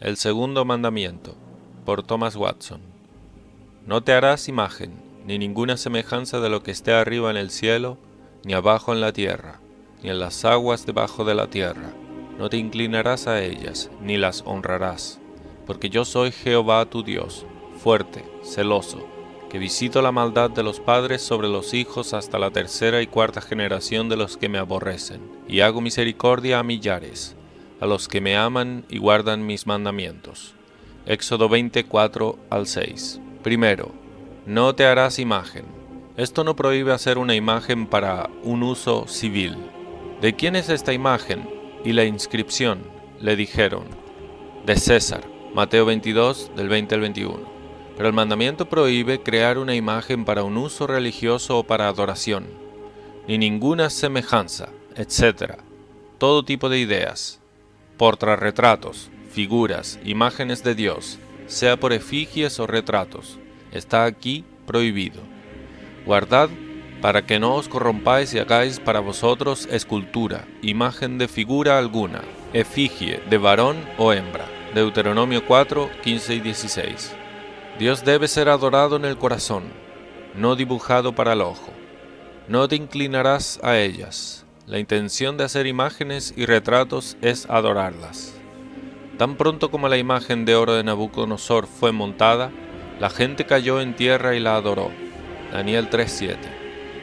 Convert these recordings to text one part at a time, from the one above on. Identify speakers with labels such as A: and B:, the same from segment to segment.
A: El segundo mandamiento, por Thomas Watson. No te harás imagen, ni ninguna semejanza de lo que esté arriba en el cielo, ni abajo en la tierra, ni en las aguas debajo de la tierra. No te inclinarás a ellas, ni las honrarás, porque yo soy Jehová tu Dios, fuerte, celoso, que visito la maldad de los padres sobre los hijos hasta la tercera y cuarta generación de los que me aborrecen, y hago misericordia a millares, a los que me aman y guardan mis mandamientos. Éxodo 24 al 6. Primero, no te harás imagen. Esto no prohíbe hacer una imagen para un uso civil. ¿De quién es esta imagen? Y la inscripción, le dijeron, de César. Mateo 22, del 20 al 21. Pero el mandamiento prohíbe crear una imagen para un uso religioso o para adoración, ni ninguna semejanza, etc. Todo tipo de ideas, portarretratos, figuras, imágenes de Dios, sea por efigies o retratos, está aquí prohibido. Guardad para que no os corrompáis y hagáis para vosotros escultura, imagen de figura alguna, efigie de varón o hembra. Deuteronomio 4, 15 y 16. Dios debe ser adorado en el corazón, no dibujado para el ojo. No te inclinarás a ellas. La intención de hacer imágenes y retratos es adorarlas. Tan pronto como la imagen de oro de Nabucodonosor fue montada, la gente cayó en tierra y la adoró. Daniel 3:7.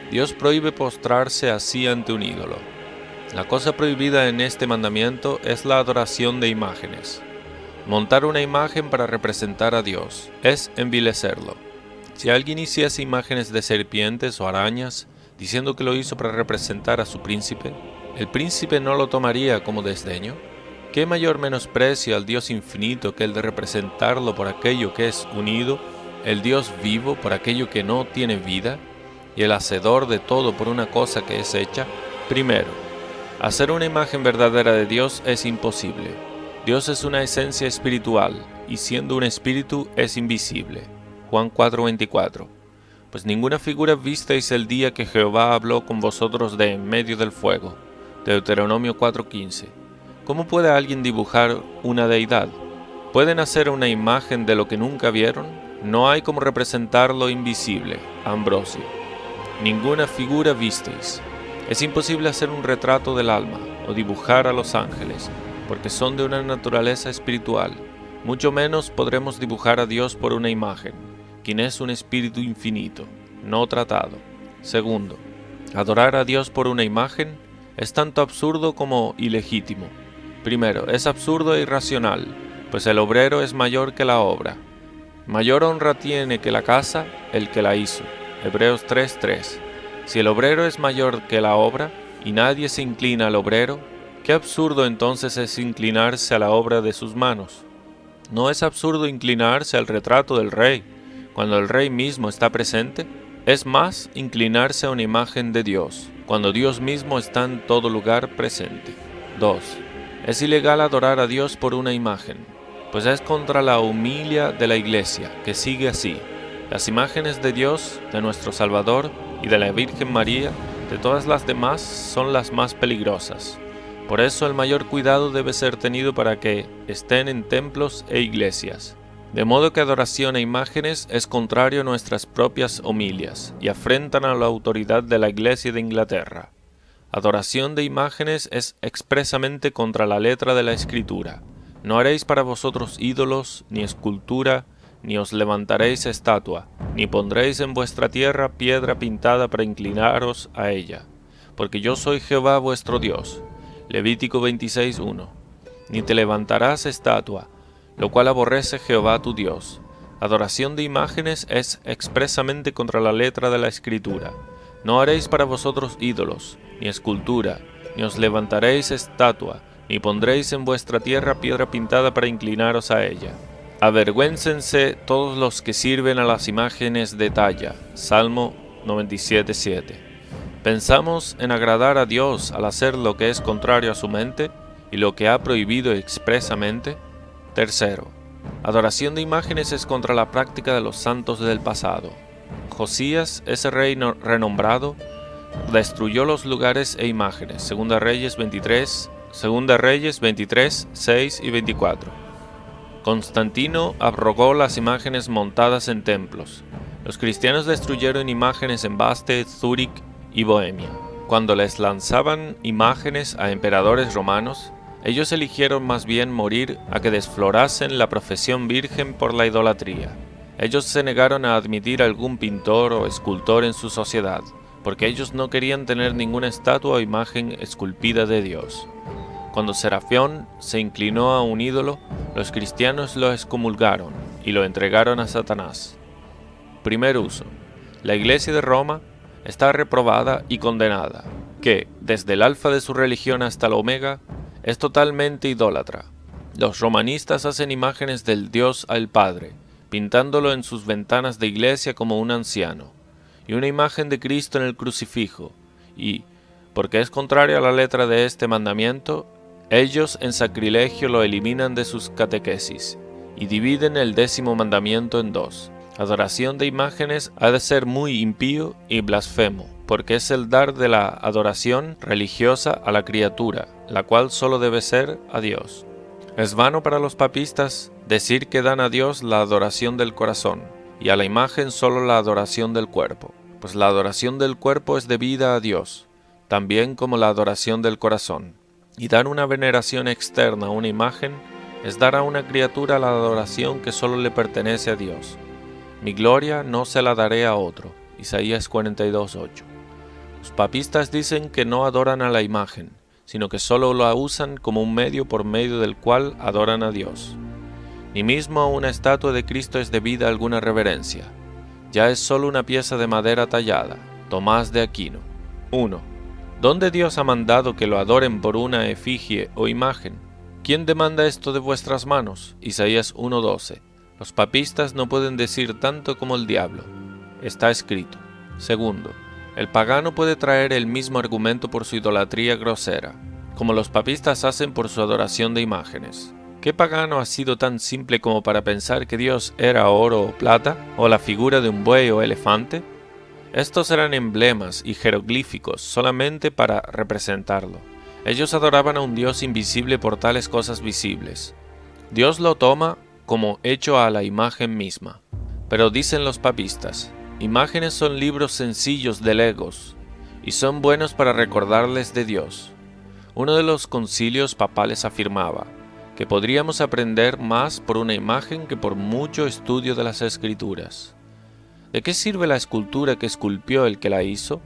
A: Dios prohíbe postrarse así ante un ídolo. La cosa prohibida en este mandamiento es la adoración de imágenes. Montar una imagen para representar a Dios es envilecerlo. Si alguien hiciese imágenes de serpientes o arañas, diciendo que lo hizo para representar a su príncipe, ¿el príncipe no lo tomaría como desdeño? ¿Qué mayor menosprecio al Dios infinito que el de representarlo por aquello que es unido, el Dios vivo por aquello que no tiene vida, y el hacedor de todo por una cosa que es hecha? Primero, hacer una imagen verdadera de Dios es imposible. Dios es una esencia espiritual, y siendo un espíritu es invisible. Juan 4:24. Pues ninguna figura visteis el día que Jehová habló con vosotros de en medio del fuego. Deuteronomio 4:15. ¿Cómo puede alguien dibujar una deidad? ¿Pueden hacer una imagen de lo que nunca vieron? No hay como representar lo invisible. Ambrosio. Ninguna figura visteis. Es imposible hacer un retrato del alma o dibujar a los ángeles, porque son de una naturaleza espiritual. Mucho menos podremos dibujar a Dios por una imagen, quien es un espíritu infinito, no tratado. Segundo, adorar a Dios por una imagen es tanto absurdo como ilegítimo. Primero, es absurdo e irracional, pues el obrero es mayor que la obra. Mayor honra tiene que la casa el que la hizo. Hebreos 3:3. Si el obrero es mayor que la obra, y nadie se inclina al obrero, qué absurdo entonces es inclinarse a la obra de sus manos. ¿No es absurdo inclinarse al retrato del rey, cuando el rey mismo está presente? Es más inclinarse a una imagen de Dios, cuando Dios mismo está en todo lugar presente. 2. Es ilegal adorar a Dios por una imagen, pues es contra la humilia de la Iglesia, que sigue así. Las imágenes de Dios, de nuestro Salvador y de la Virgen María, de todas las demás, son las más peligrosas. Por eso el mayor cuidado debe ser tenido para que estén en templos e iglesias. De modo que adoración a imágenes es contrario a nuestras propias homilias y afrentan a la autoridad de la Iglesia de Inglaterra. Adoración de imágenes es expresamente contra la letra de la Escritura. No haréis para vosotros ídolos, ni escultura, ni os levantaréis estatua, ni pondréis en vuestra tierra piedra pintada para inclinaros a ella, porque yo soy Jehová vuestro Dios. Levítico 26:1. Ni te levantarás estatua, lo cual aborrece Jehová tu Dios. Adoración de imágenes es expresamente contra la letra de la Escritura. No haréis para vosotros ídolos, ni escultura, ni os levantaréis estatua, ni pondréis en vuestra tierra piedra pintada para inclinaros a ella. Avergüéncense todos los que sirven a las imágenes de talla. Salmo 97:7. ¿Pensamos en agradar a Dios al hacer lo que es contrario a su mente y lo que ha prohibido expresamente? Tercero, adoración de imágenes es contra la práctica de los santos del pasado. Josías, ese rey renombrado, destruyó los lugares e imágenes. Segunda Reyes 23, 6 y 24. Constantino abrogó las imágenes montadas en templos. Los cristianos destruyeron imágenes en Baste, Zúrich y Bohemia. Cuando les lanzaban imágenes a emperadores romanos, ellos eligieron más bien morir a que desflorasen la profesión virgen por la idolatría. Ellos se negaron a admitir algún pintor o escultor en su sociedad, porque ellos no querían tener ninguna estatua o imagen esculpida de Dios. Cuando Serafión se inclinó a un ídolo, los cristianos lo excomulgaron y lo entregaron a Satanás. Primer uso. La Iglesia de Roma está reprobada y condenada, que, desde el alfa de su religión hasta el omega, es totalmente idólatra. Los romanistas hacen imágenes del Dios al Padre, pintándolo en sus ventanas de iglesia como un anciano, y una imagen de Cristo en el crucifijo, y, porque es contrario a la letra de este mandamiento, ellos en sacrilegio lo eliminan de sus catequesis, y dividen el 10º mandamiento en 2. Adoración de imágenes ha de ser muy impío y blasfemo, porque es el dar de la adoración religiosa a la criatura, la cual solo debe ser a Dios. Es vano para los papistas decir que dan a Dios la adoración del corazón, y a la imagen solo la adoración del cuerpo, pues la adoración del cuerpo es debida a Dios, también como la adoración del corazón. Y dar una veneración externa a una imagen es dar a una criatura la adoración que solo le pertenece a Dios. Mi gloria no se la daré a otro. Isaías 42:8. Los papistas dicen que no adoran a la imagen, sino que solo la usan como un medio por medio del cual adoran a Dios. Ni mismo a una estatua de Cristo es debida alguna reverencia. Ya es solo una pieza de madera tallada. Tomás de Aquino. 1. ¿Dónde Dios ha mandado que lo adoren por una efigie o imagen? ¿Quién demanda esto de vuestras manos? Isaías 1:12. Los papistas no pueden decir tanto como el diablo. Está escrito. 2. El pagano puede traer el mismo argumento por su idolatría grosera, como los papistas hacen por su adoración de imágenes. ¿Qué pagano ha sido tan simple como para pensar que Dios era oro o plata, o la figura de un buey o elefante? Estos eran emblemas y jeroglíficos solamente para representarlo. Ellos adoraban a un Dios invisible por tales cosas visibles. Dios lo toma como hecho a la imagen misma. Pero dicen los papistas, imágenes son libros sencillos de legos, y son buenos para recordarles de Dios. Uno de los concilios papales afirmaba que podríamos aprender más por una imagen que por mucho estudio de las Escrituras. ¿De qué sirve la escultura que esculpió el que la hizo?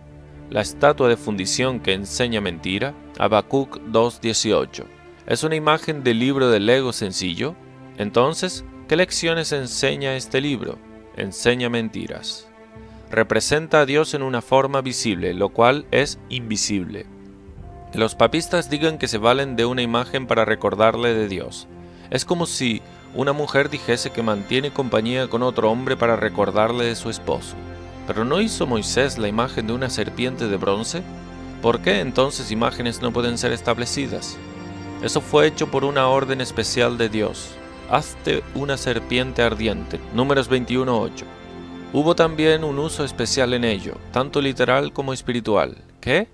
A: ¿La estatua de fundición que enseña mentira? Habacuc 2:18. ¿Es una imagen del libro de Lego sencillo? Entonces, ¿qué lecciones enseña este libro? Enseña mentiras. Representa a Dios en una forma visible, lo cual es invisible. Que los papistas digan que se valen de una imagen para recordarle de Dios. Es como si una mujer dijese que mantiene compañía con otro hombre para recordarle de su esposo. ¿Pero no hizo Moisés la imagen de una serpiente de bronce? ¿Por qué entonces imágenes no pueden ser establecidas? Eso fue hecho por una orden especial de Dios. Hazte una serpiente ardiente. Números 21:8. Hubo también un uso especial en ello, tanto literal como espiritual. ¿Qué?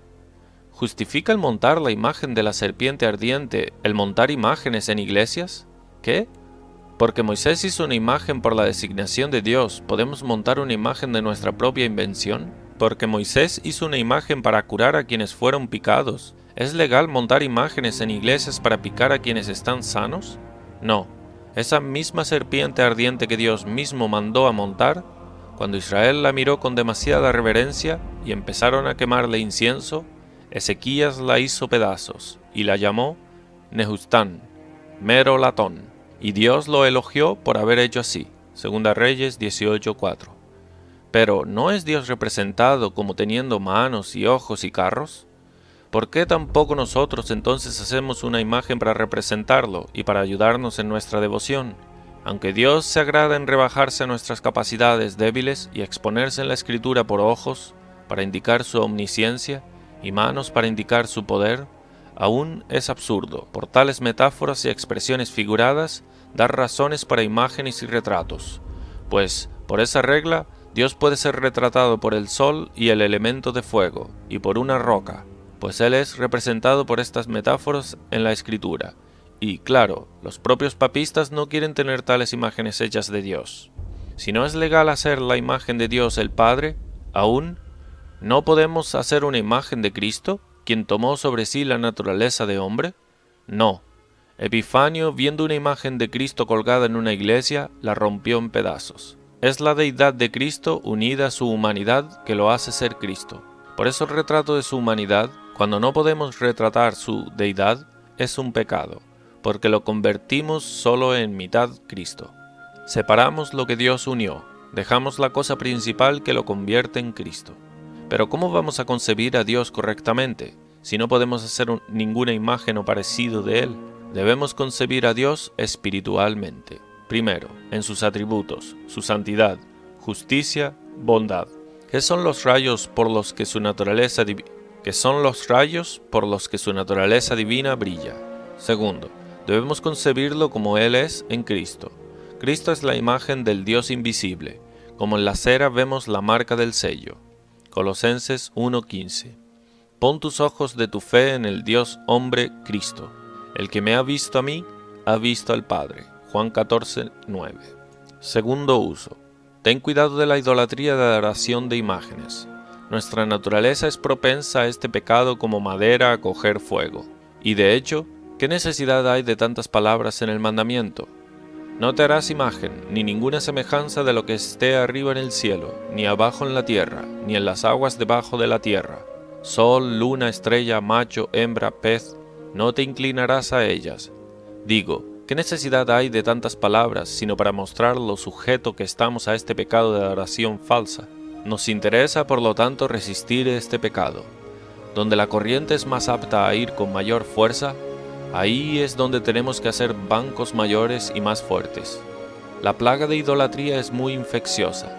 A: ¿Justifica el montar la imagen de la serpiente ardiente el montar imágenes en iglesias? ¿Qué? Porque Moisés hizo una imagen por la designación de Dios, ¿podemos montar una imagen de nuestra propia invención? Porque Moisés hizo una imagen para curar a quienes fueron picados, ¿es legal montar imágenes en iglesias para picar a quienes están sanos? No. Esa misma serpiente ardiente que Dios mismo mandó a montar, cuando Israel la miró con demasiada reverencia y empezaron a quemarle incienso, Ezequías la hizo pedazos y la llamó Nehustán, mero latón. Y Dios lo elogió por haber hecho así. Segunda Reyes 18:4. Pero, ¿no es Dios representado como teniendo manos y ojos y carros? ¿Por qué tampoco nosotros entonces hacemos una imagen para representarlo y para ayudarnos en nuestra devoción? Aunque Dios se agrada en rebajarse a nuestras capacidades débiles y exponerse en la Escritura por ojos, para indicar su omnisciencia, y manos para indicar su poder, aún es absurdo, por tales metáforas y expresiones figuradas, dar razones para imágenes y retratos, pues, por esa regla, Dios puede ser retratado por el sol y el elemento de fuego, y por una roca, pues Él es representado por estas metáforas en la Escritura, Y, claro, los propios papistas no quieren tener tales imágenes hechas de Dios. Si no es legal hacer la imagen de Dios el Padre, aún, ¿no podemos hacer una imagen de Cristo, quien tomó sobre sí la naturaleza de hombre? No. Epifanio, viendo una imagen de Cristo colgada en una iglesia, la rompió en pedazos. Es la deidad de Cristo unida a su humanidad que lo hace ser Cristo. Por eso el retrato de su humanidad, cuando no podemos retratar su deidad, es un pecado, porque lo convertimos solo en mitad Cristo. Separamos lo que Dios unió, dejamos la cosa principal que lo convierte en Cristo. Pero ¿cómo vamos a concebir a Dios correctamente, si no podemos hacer ninguna imagen o parecido de Él? Debemos concebir a Dios espiritualmente. Primero, en sus atributos, su santidad, justicia, bondad. ¿Qué son los rayos por los que su naturaleza divina brilla? Segundo, debemos concebirlo como Él es en Cristo. Cristo es la imagen del Dios invisible, como en la cera vemos la marca del sello. Colosenses 1:15. Pon tus ojos de tu fe en el Dios hombre Cristo. El que me ha visto a mí, ha visto al Padre. Juan 14:9. Segundo uso. Ten cuidado de la idolatría de adoración de imágenes. Nuestra naturaleza es propensa a este pecado como madera a coger fuego. Y de hecho, ¿qué necesidad hay de tantas palabras en el mandamiento? No te harás imagen, ni ninguna semejanza de lo que esté arriba en el cielo, ni abajo en la tierra, ni en las aguas debajo de la tierra. Sol, luna, estrella, macho, hembra, pez, no te inclinarás a ellas. Digo, ¿qué necesidad hay de tantas palabras, sino para mostrar lo sujeto que estamos a este pecado de adoración falsa? Nos interesa, por lo tanto, resistir este pecado. Donde la corriente es más apta a ir con mayor fuerza, ahí es donde tenemos que hacer bancos mayores y más fuertes. La plaga de idolatría es muy infecciosa.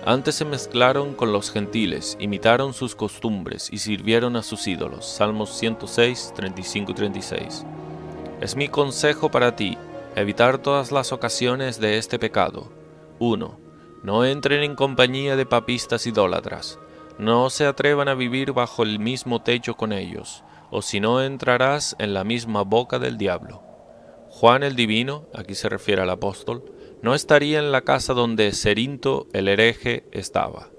A: Antes se mezclaron con los gentiles, imitaron sus costumbres y sirvieron a sus ídolos. Salmos 106, 35 y 36. Es mi consejo para ti, evitar todas las ocasiones de este pecado. 1. No entren en compañía de papistas idólatras. No se atrevan a vivir bajo el mismo techo con ellos, o si no entrarás en la misma boca del diablo. Juan el Divino, aquí se refiere al apóstol, no estaría en la casa donde Cerinto el hereje estaba.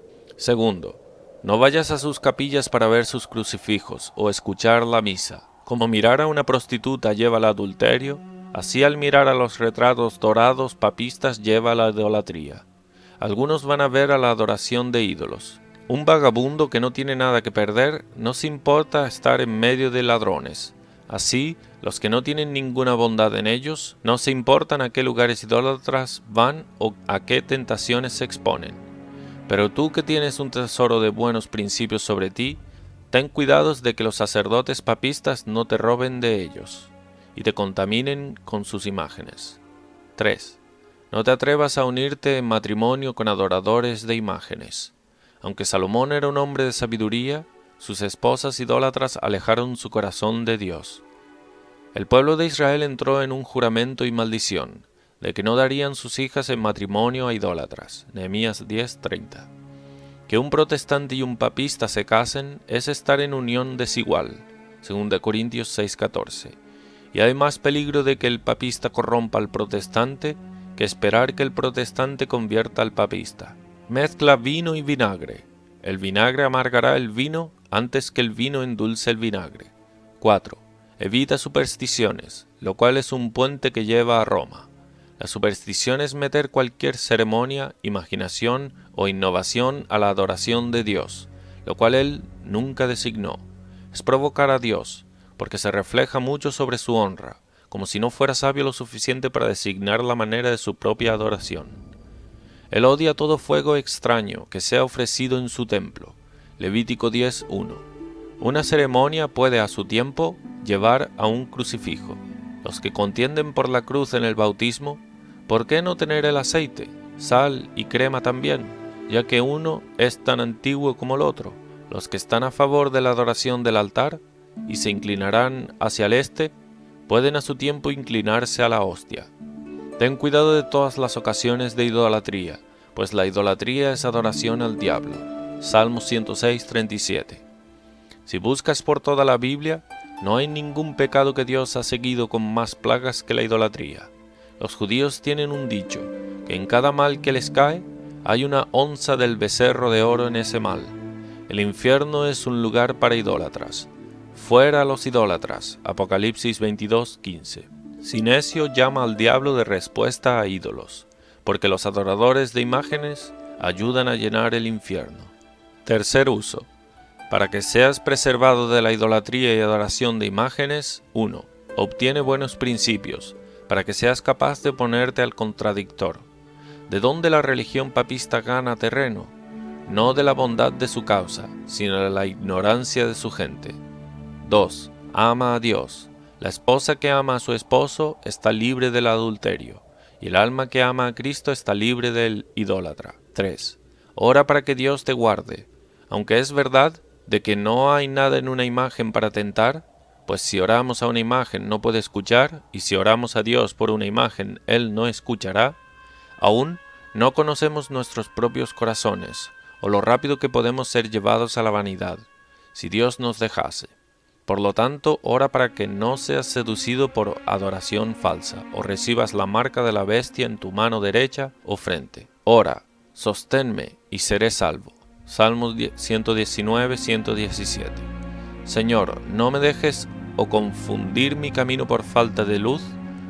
A: 2. No vayas a sus capillas para ver sus crucifijos o escuchar la misa. Como mirar a una prostituta lleva al adulterio, así al mirar a los retratos dorados papistas lleva a la idolatría. Algunos van a ver a la adoración de ídolos. Un vagabundo que no tiene nada que perder no se importa estar en medio de ladrones. Así, los que no tienen ninguna bondad en ellos no se importan a qué lugares idólatras van o a qué tentaciones se exponen. Pero tú que tienes un tesoro de buenos principios sobre ti, ten cuidados de que los sacerdotes papistas no te roben de ellos y te contaminen con sus imágenes. 3. No te atrevas a unirte en matrimonio con adoradores de imágenes. Aunque Salomón era un hombre de sabiduría, sus esposas idólatras alejaron su corazón de Dios. El pueblo de Israel entró en un juramento y maldición, de que no darían sus hijas en matrimonio a idólatras. Nehemías 10:30. Que un protestante y un papista se casen es estar en unión desigual, 2 Corintios 6:14. Y hay más peligro de que el papista corrompa al protestante que esperar que el protestante convierta al papista. Mezcla vino y vinagre. El vinagre amargará el vino antes que el vino endulce el vinagre. 4. Evita supersticiones, lo cual es un puente que lleva a Roma. La superstición es meter cualquier ceremonia, imaginación o innovación a la adoración de Dios, lo cual Él nunca designó. Es provocar a Dios, porque se refleja mucho sobre su honra, como si no fuera sabio lo suficiente para designar la manera de su propia adoración. Él odia todo fuego extraño que sea ofrecido en su templo. Levítico 10:1. Una ceremonia puede a su tiempo llevar a un crucifijo. Los que contienden por la cruz en el bautismo, ¿por qué no tener el aceite, sal y crema también, ya que uno es tan antiguo como el otro? Los que están a favor de la adoración del altar y se inclinarán hacia el este, pueden a su tiempo inclinarse a la hostia. Ten cuidado de todas las ocasiones de idolatría, pues la idolatría es adoración al diablo. Salmo 106:37. Si buscas por toda la Biblia, No hay ningún pecado que Dios ha seguido con más plagas que la idolatría. Los judíos tienen un dicho, que en cada mal que les cae, hay una onza del becerro de oro en ese mal. El infierno es un lugar para idólatras. Fuera los idólatras. Apocalipsis 22:15. Sinesio llama al diablo de respuesta a ídolos, porque los adoradores de imágenes ayudan a llenar el infierno. Tercer uso. Para que seas preservado de la idolatría y adoración de imágenes, 1. Obtiene buenos principios, para que seas capaz de ponerte al contradictor. ¿De dónde la religión papista gana terreno? No de la bondad de su causa, sino de la ignorancia de su gente. 2. Ama a Dios. La esposa que ama a su esposo está libre del adulterio, y el alma que ama a Cristo está libre del idólatra. 3. Ora para que Dios te guarde. Aunque es verdad de que no hay nada en una imagen para tentar, pues si oramos a una imagen no puede escuchar, y si oramos a Dios por una imagen Él no escuchará, aún no conocemos nuestros propios corazones, o lo rápido que podemos ser llevados a la vanidad, si Dios nos dejase. Por lo tanto, ora para que no seas seducido por adoración falsa, o recibas la marca de la bestia en tu mano derecha o frente. Ora, sosténme y seré salvo. Salmos 119, 117. Señor, no me dejes o confundir mi camino por falta de luz,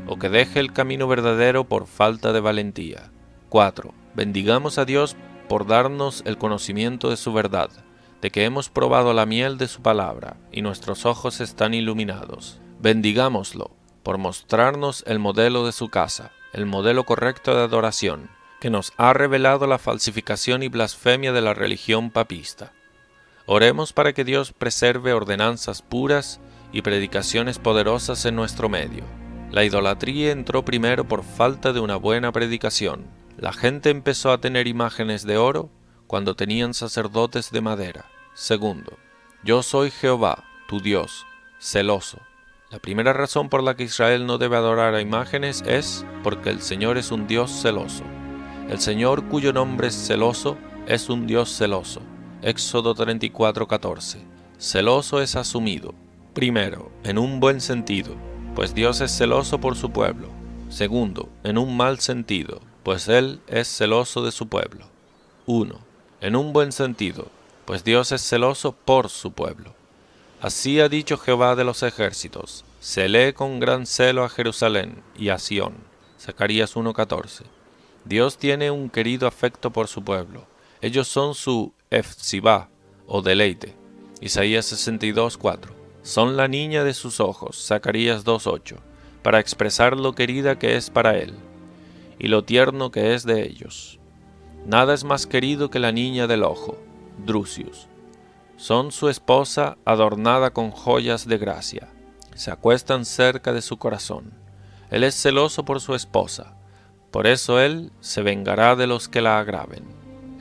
A: o que deje el camino verdadero por falta de valentía. 4. Bendigamos a Dios por darnos el conocimiento de su verdad, de que hemos probado la miel de su palabra, y nuestros ojos están iluminados. Bendigámoslo por mostrarnos el modelo de su casa, el modelo correcto de adoración, que nos ha revelado la falsificación y blasfemia de la religión papista. Oremos para que Dios preserve ordenanzas puras y predicaciones poderosas en nuestro medio. La idolatría entró primero por falta de una buena predicación. La gente empezó a tener imágenes de oro cuando tenían sacerdotes de madera. Segundo, yo soy Jehová, tu Dios, celoso. La primera razón por la que Israel no debe adorar a imágenes es porque el Señor es un Dios celoso. El Señor, cuyo nombre es celoso, es un Dios celoso. Éxodo 34:14. Celoso es asumido. Primero, en un buen sentido, pues Dios es celoso por su pueblo. Segundo, en un mal sentido, pues Él es celoso de su pueblo. 1. En un buen sentido, pues Dios es celoso por su pueblo. Así ha dicho Jehová de los ejércitos: celé con gran celo a Jerusalén y a Sión. Zacarías 1:14. Dios tiene un querido afecto por su pueblo. Ellos son su efsibá, o deleite. Isaías 62:4. Son la niña de sus ojos. Zacarías 2:8. Para expresar lo querida que es para él, y lo tierno que es de ellos. Nada es más querido que la niña del ojo. Drusius. Son su esposa adornada con joyas de gracia. Se acuestan cerca de su corazón. Él es celoso por su esposa. Por eso Él se vengará de los que la agraven.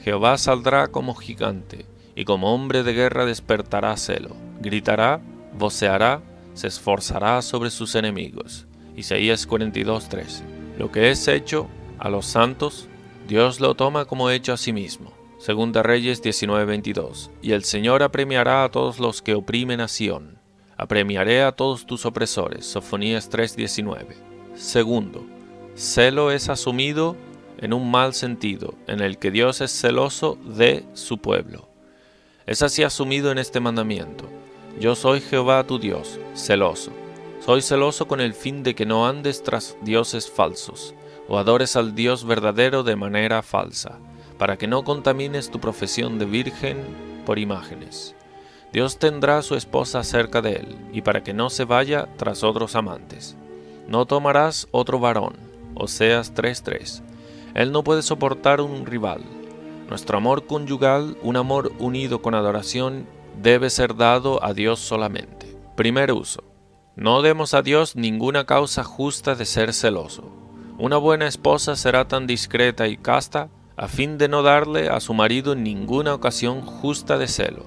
A: Jehová saldrá como gigante, y como hombre de guerra despertará celo. Gritará, voceará, se esforzará sobre sus enemigos. Isaías 42:13. Lo que es hecho a los santos, Dios lo toma como hecho a sí mismo. Segunda Reyes 19:22. Y el Señor apremiará a todos los que oprimen a Sión. Apremiaré a todos tus opresores. Sofonías 3:19. Segundo, celo es asumido en un mal sentido, en el que Dios es celoso de su pueblo. Es así asumido en este mandamiento: yo soy Jehová tu Dios, celoso. Soy celoso con el fin de que no andes tras dioses falsos, o adores al Dios verdadero de manera falsa, para que no contamines tu profesión de virgen por imágenes. Dios tendrá a su esposa cerca de él, y para que no se vaya tras otros amantes. No tomarás otro varón. Oseas 3:3. Él no puede soportar un rival. Nuestro amor conyugal, un amor unido con adoración, debe ser dado a Dios solamente. Primer uso. No demos a Dios ninguna causa justa de ser celoso. Una buena esposa será tan discreta y casta a fin de no darle a su marido ninguna ocasión justa de celo.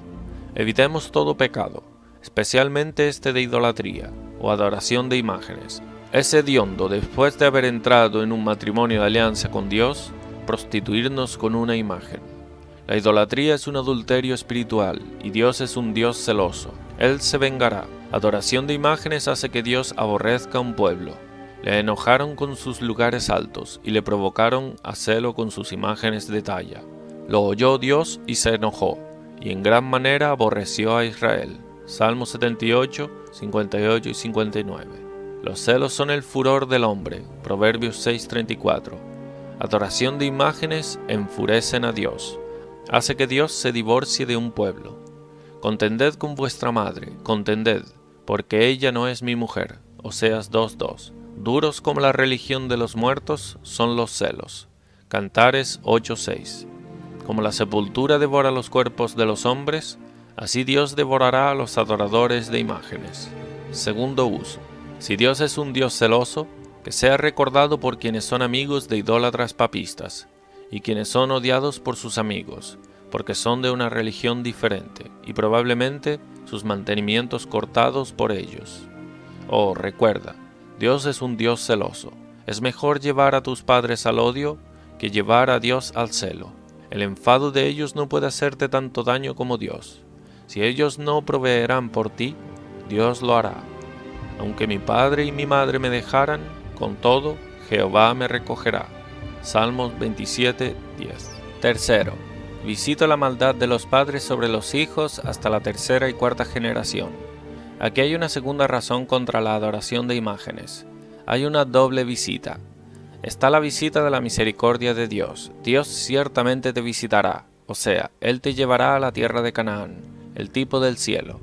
A: Evitemos todo pecado, especialmente este de idolatría o adoración de imágenes. Es hediondo, después de haber entrado en un matrimonio de alianza con Dios, prostituirnos con una imagen. La idolatría es un adulterio espiritual y Dios es un Dios celoso. Él se vengará. Adoración de imágenes hace que Dios aborrezca a un pueblo. Le enojaron con sus lugares altos y le provocaron a celo con sus imágenes de talla. Lo oyó Dios y se enojó, y en gran manera aborreció a Israel. Salmos 78, 58 y 59. Los celos son el furor del hombre. Proverbios 6:34. Adoración de imágenes enfurecen a Dios. Hace que Dios se divorcie de un pueblo. Contended con vuestra madre, contended, porque ella no es mi mujer. Oseas 2:2. Duros como la religión de los muertos son los celos. Cantares 8:6. Como la sepultura devora los cuerpos de los hombres, así Dios devorará a los adoradores de imágenes. Segundo uso. Si Dios es un Dios celoso, que sea recordado por quienes son amigos de idólatras papistas, y quienes son odiados por sus amigos, porque son de una religión diferente, y probablemente sus mantenimientos cortados por ellos. Oh, recuerda, Dios es un Dios celoso. Es mejor llevar a tus padres al odio que llevar a Dios al celo. El enfado de ellos no puede hacerte tanto daño como Dios. Si ellos no proveerán por ti, Dios lo hará. Aunque mi padre y mi madre me dejaran, con todo, Jehová me recogerá. Salmos 27:10. Tercero, visito la maldad de los padres sobre los hijos hasta la tercera y cuarta generación. Aquí hay una segunda razón contra la adoración de imágenes. Hay una doble visita. Está la visita de la misericordia de Dios. Dios ciertamente te visitará, o sea, Él te llevará a la tierra de Canaán, el tipo del cielo.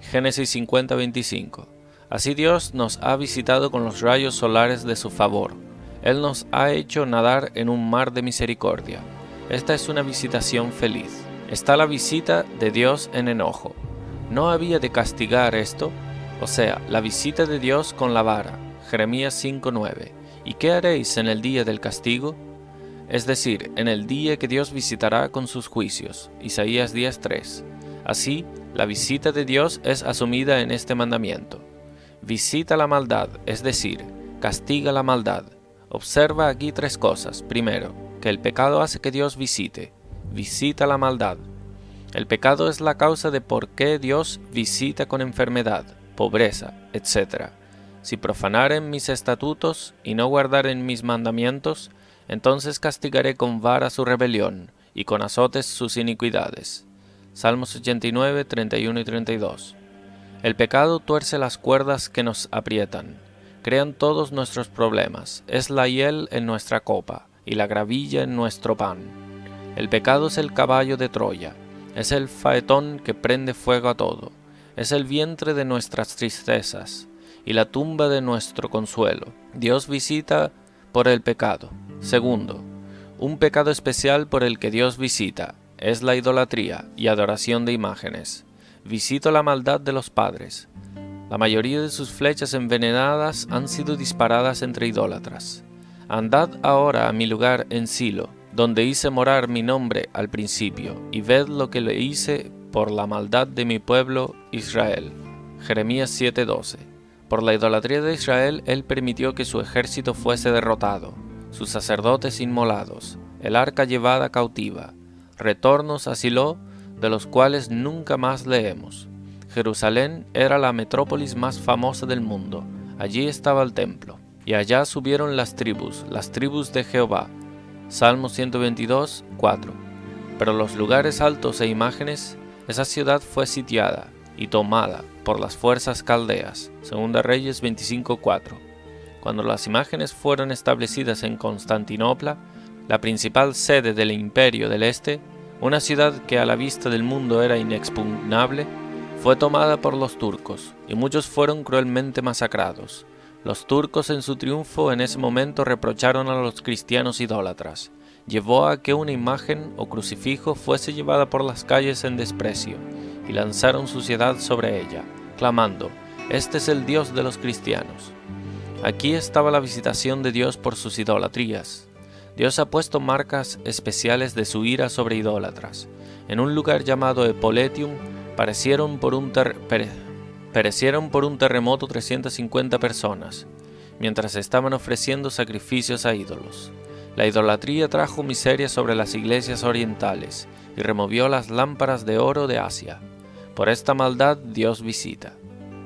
A: Génesis 50:25. Así Dios nos ha visitado con los rayos solares de su favor. Él nos ha hecho nadar en un mar de misericordia. Esta es una visitación feliz. Está la visita de Dios en enojo. ¿No había de castigar esto? O sea, la visita de Dios con la vara. Jeremías 5:9. ¿Y qué haréis en el día del castigo? Es decir, en el día que Dios visitará con sus juicios. Isaías 10:3. Así, la visita de Dios es asumida en este mandamiento. Visita la maldad, es decir, castiga la maldad. Observa aquí tres cosas. Primero, que el pecado hace que Dios visite. Visita la maldad. El pecado es la causa de por qué Dios visita con enfermedad, pobreza, etc. Si profanaren mis estatutos y no guardaren mis mandamientos, entonces castigaré con vara su rebelión y con azotes sus iniquidades. Salmos 89, 31 y 32. El pecado tuerce las cuerdas que nos aprietan. Crean todos nuestros problemas. Es la hiel en nuestra copa y la gravilla en nuestro pan. El pecado es el caballo de Troya. Es el faetón que prende fuego a todo. Es el vientre de nuestras tristezas y la tumba de nuestro consuelo. Dios visita por el pecado. Segundo, un pecado especial por el que Dios visita es la idolatría y adoración de imágenes. Visito la maldad de los padres. La mayoría de sus flechas envenenadas han sido disparadas entre idólatras. Andad ahora a mi lugar en Silo, donde hice morar mi nombre al principio, y ved lo que le hice por la maldad de mi pueblo Israel. Jeremías 7:12. Por la idolatría de Israel, Él permitió que su ejército fuese derrotado, sus sacerdotes inmolados, el arca llevada cautiva, retornos a Silo, de los cuales nunca más leemos. Jerusalén era la metrópolis más famosa del mundo, allí estaba el templo, y allá subieron las tribus de Jehová. Salmo 122:4. Pero los lugares altos e imágenes, esa ciudad fue sitiada y tomada por las fuerzas caldeas. Segunda Reyes 25:4. Cuando las imágenes fueron establecidas en Constantinopla, la principal sede del Imperio del Este, una ciudad que a la vista del mundo era inexpugnable, fue tomada por los turcos, y muchos fueron cruelmente masacrados. Los turcos en su triunfo en ese momento reprocharon a los cristianos idólatras. Llevó a que una imagen o crucifijo fuese llevada por las calles en desprecio, y lanzaron suciedad sobre ella, clamando: «Este es el Dios de los cristianos». Aquí estaba la visitación de Dios por sus idolatrías. Dios ha puesto marcas especiales de su ira sobre idólatras. En un lugar llamado Epoletium perecieron por un terremoto 350 personas, mientras estaban ofreciendo sacrificios a ídolos. La idolatría trajo miseria sobre las iglesias orientales y removió las lámparas de oro de Asia. Por esta maldad Dios visita.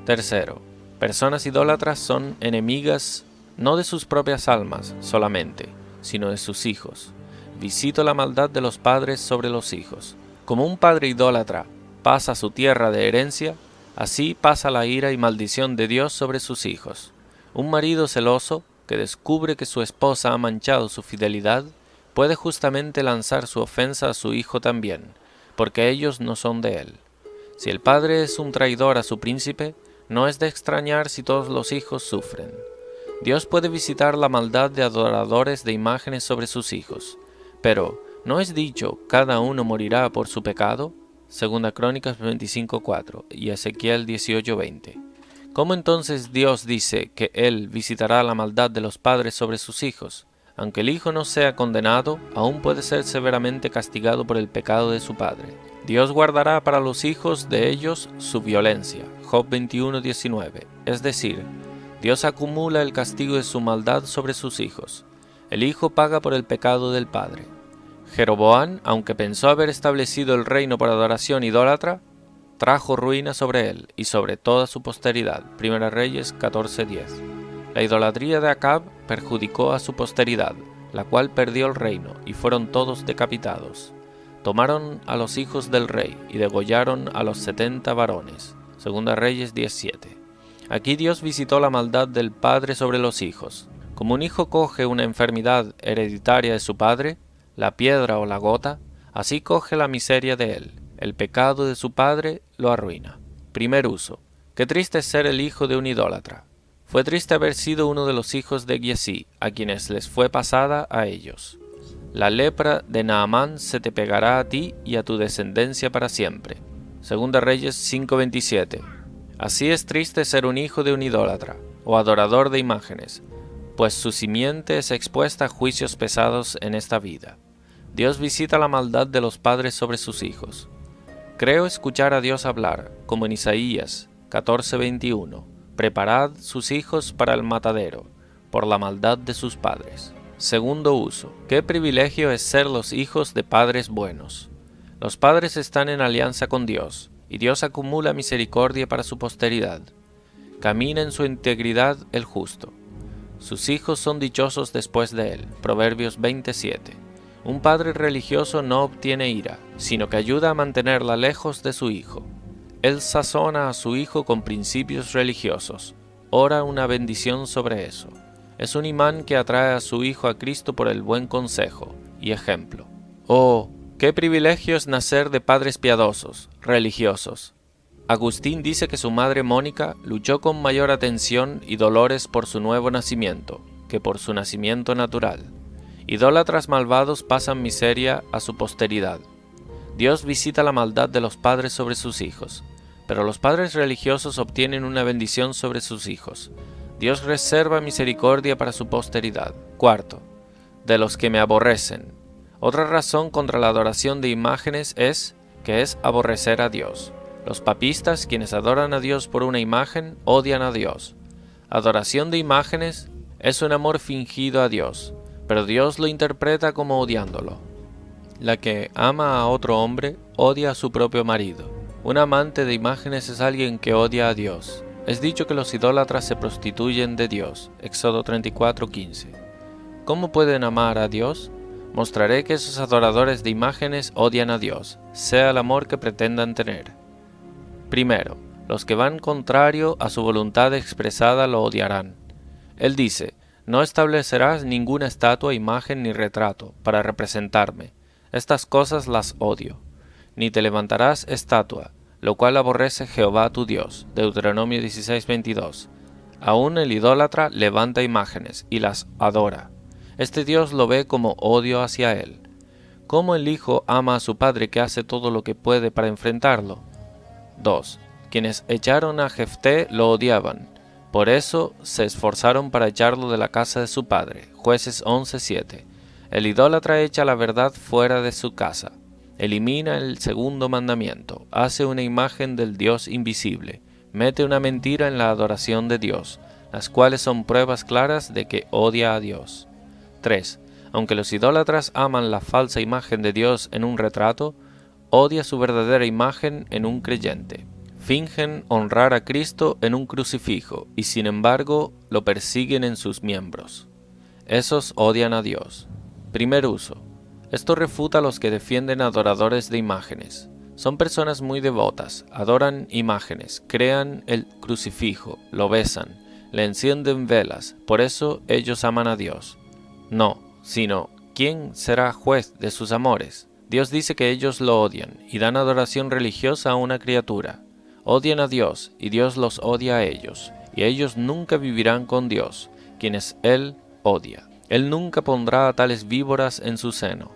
A: Tercero, personas idólatras son enemigas no de sus propias almas solamente, sino de sus hijos. Visito la maldad de los padres sobre los hijos. Como un padre idólatra pasa su tierra de herencia, así pasa la ira y maldición de Dios sobre sus hijos. Un marido celoso, que descubre que su esposa ha manchado su fidelidad, puede justamente lanzar su ofensa a su hijo también, porque ellos no son de él. Si el padre es un traidor a su príncipe, no es de extrañar si todos los hijos sufren. Dios puede visitar la maldad de adoradores de imágenes sobre sus hijos, pero ¿no es dicho, cada uno morirá por su pecado? Segunda Crónicas 25:4 y Ezequiel 18:20. ¿Cómo entonces Dios dice que Él visitará la maldad de los padres sobre sus hijos? Aunque el hijo no sea condenado, aún puede ser severamente castigado por el pecado de su padre. Dios guardará para los hijos de ellos su violencia. Job 21:19. Es decir, Dios acumula el castigo de su maldad sobre sus hijos. El hijo paga por el pecado del padre. Jeroboam, aunque pensó haber establecido el reino por adoración idólatra, trajo ruina sobre él y sobre toda su posteridad. Primera Reyes 14:10. La idolatría de Acab perjudicó a su posteridad, la cual perdió el reino, y fueron todos decapitados. Tomaron a los hijos del rey y degollaron a los 70 varones. Segunda Reyes 17. Aquí Dios visitó la maldad del padre sobre los hijos. Como un hijo coge una enfermedad hereditaria de su padre, la piedra o la gota, así coge la miseria de él. El pecado de su padre lo arruina. Primer uso. Qué triste es ser el hijo de un idólatra. Fue triste haber sido uno de los hijos de Giesí, a quienes les fue pasada a ellos. La lepra de Naamán se te pegará a ti y a tu descendencia para siempre. Segunda Reyes 5:27. Así es triste ser un hijo de un idólatra, o adorador de imágenes, pues su simiente es expuesta a juicios pesados en esta vida. Dios visita la maldad de los padres sobre sus hijos. Creo escuchar a Dios hablar, como en Isaías 14:21, preparad sus hijos para el matadero, por la maldad de sus padres. Segundo uso. Qué privilegio es ser los hijos de padres buenos. Los padres están en alianza con Dios, y Dios acumula misericordia para su posteridad. Camina en su integridad el justo. Sus hijos son dichosos después de él. Proverbios 27. Un padre religioso no obtiene ira, sino que ayuda a mantenerla lejos de su hijo. Él sazona a su hijo con principios religiosos. Ora una bendición sobre eso. Es un imán que atrae a su hijo a Cristo por el buen consejo y ejemplo. Oh, qué privilegio es nacer de padres piadosos, religiosos. Agustín dice que su madre Mónica luchó con mayor atención y dolores por su nuevo nacimiento que por su nacimiento natural. Idólatras malvados pasan miseria a su posteridad. Dios visita la maldad de los padres sobre sus hijos, pero los padres religiosos obtienen una bendición sobre sus hijos. Dios reserva misericordia para su posteridad. Cuarto, de los que me aborrecen. Otra razón contra la adoración de imágenes es que es aborrecer a Dios. Los papistas, quienes adoran a Dios por una imagen, odian a Dios. Adoración de imágenes es un amor fingido a Dios, pero Dios lo interpreta como odiándolo. La que ama a otro hombre odia a su propio marido. Un amante de imágenes es alguien que odia a Dios. Es dicho que los idólatras se prostituyen de Dios. Éxodo 34:15. ¿Cómo pueden amar a Dios? Mostraré que esos adoradores de imágenes odian a Dios, sea el amor que pretendan tener. Primero, los que van contrario a su voluntad expresada lo odiarán. Él dice, no establecerás ninguna estatua, imagen ni retrato para representarme. Estas cosas las odio. Ni te levantarás estatua, lo cual aborrece Jehová tu Dios. Deuteronomio 16:22. Aún el idólatra levanta imágenes y las adora. Este Dios lo ve como odio hacia él. ¿Cómo el hijo ama a su padre que hace todo lo que puede para enfrentarlo? 2. Quienes echaron a Jefté lo odiaban. Por eso se esforzaron para echarlo de la casa de su padre. Jueces 11:7. El idólatra echa la verdad fuera de su casa. Elimina el segundo mandamiento. Hace una imagen del Dios invisible. Mete una mentira en la adoración de Dios, las cuales son pruebas claras de que odia a Dios. 3. Aunque los idólatras aman la falsa imagen de Dios en un retrato, odia su verdadera imagen en un creyente. Fingen honrar a Cristo en un crucifijo y sin embargo lo persiguen en sus miembros. Esos odian a Dios. Primer uso. Esto refuta a los que defienden adoradores de imágenes. Son personas muy devotas, adoran imágenes, crean el crucifijo, lo besan, le encienden velas, por eso ellos aman a Dios. No, sino, ¿quién será juez de sus amores? Dios dice que ellos lo odian y dan adoración religiosa a una criatura. Odian a Dios y Dios los odia a ellos, y ellos nunca vivirán con Dios, quienes Él odia. Él nunca pondrá a tales víboras en su seno.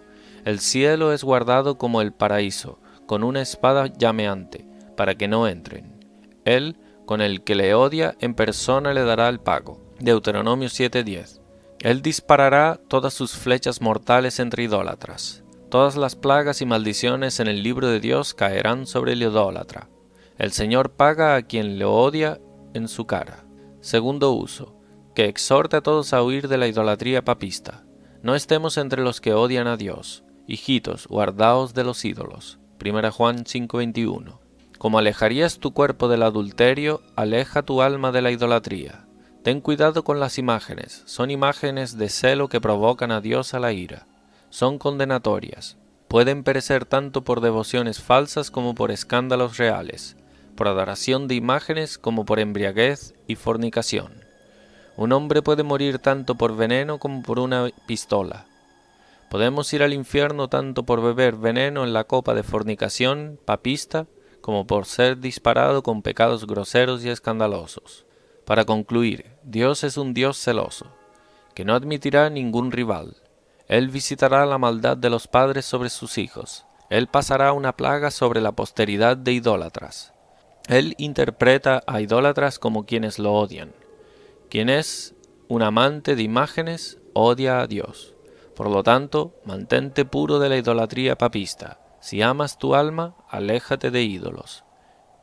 A: El cielo es guardado como el paraíso, con una espada llameante, para que no entren. Él, con el que le odia, en persona le dará el pago. Deuteronomio 7:10. Él disparará todas sus flechas mortales entre idólatras. Todas las plagas y maldiciones en el libro de Dios caerán sobre el idólatra. El Señor paga a quien le odia en su cara. Segundo uso, que exhorta a todos a huir de la idolatría papista. No estemos entre los que odian a Dios. Hijitos, guardaos de los ídolos. 1 Juan 5:21. Como alejarías tu cuerpo del adulterio, aleja tu alma de la idolatría. Ten cuidado con las imágenes. Son imágenes de celo que provocan a Dios a la ira. Son condenatorias. Pueden perecer tanto por devociones falsas como por escándalos reales, por adoración de imágenes como por embriaguez y fornicación. Un hombre puede morir tanto por veneno como por una pistola. Podemos ir al infierno tanto por beber veneno en la copa de fornicación papista como por ser disparado con pecados groseros y escandalosos. Para concluir, Dios es un Dios celoso, que no admitirá ningún rival. Él visitará la maldad de los padres sobre sus hijos. Él pasará una plaga sobre la posteridad de idólatras. Él interpreta a idólatras como quienes lo odian. Quien es un amante de imágenes odia a Dios. Por lo tanto, mantente puro de la idolatría papista. Si amas tu alma, aléjate de ídolos.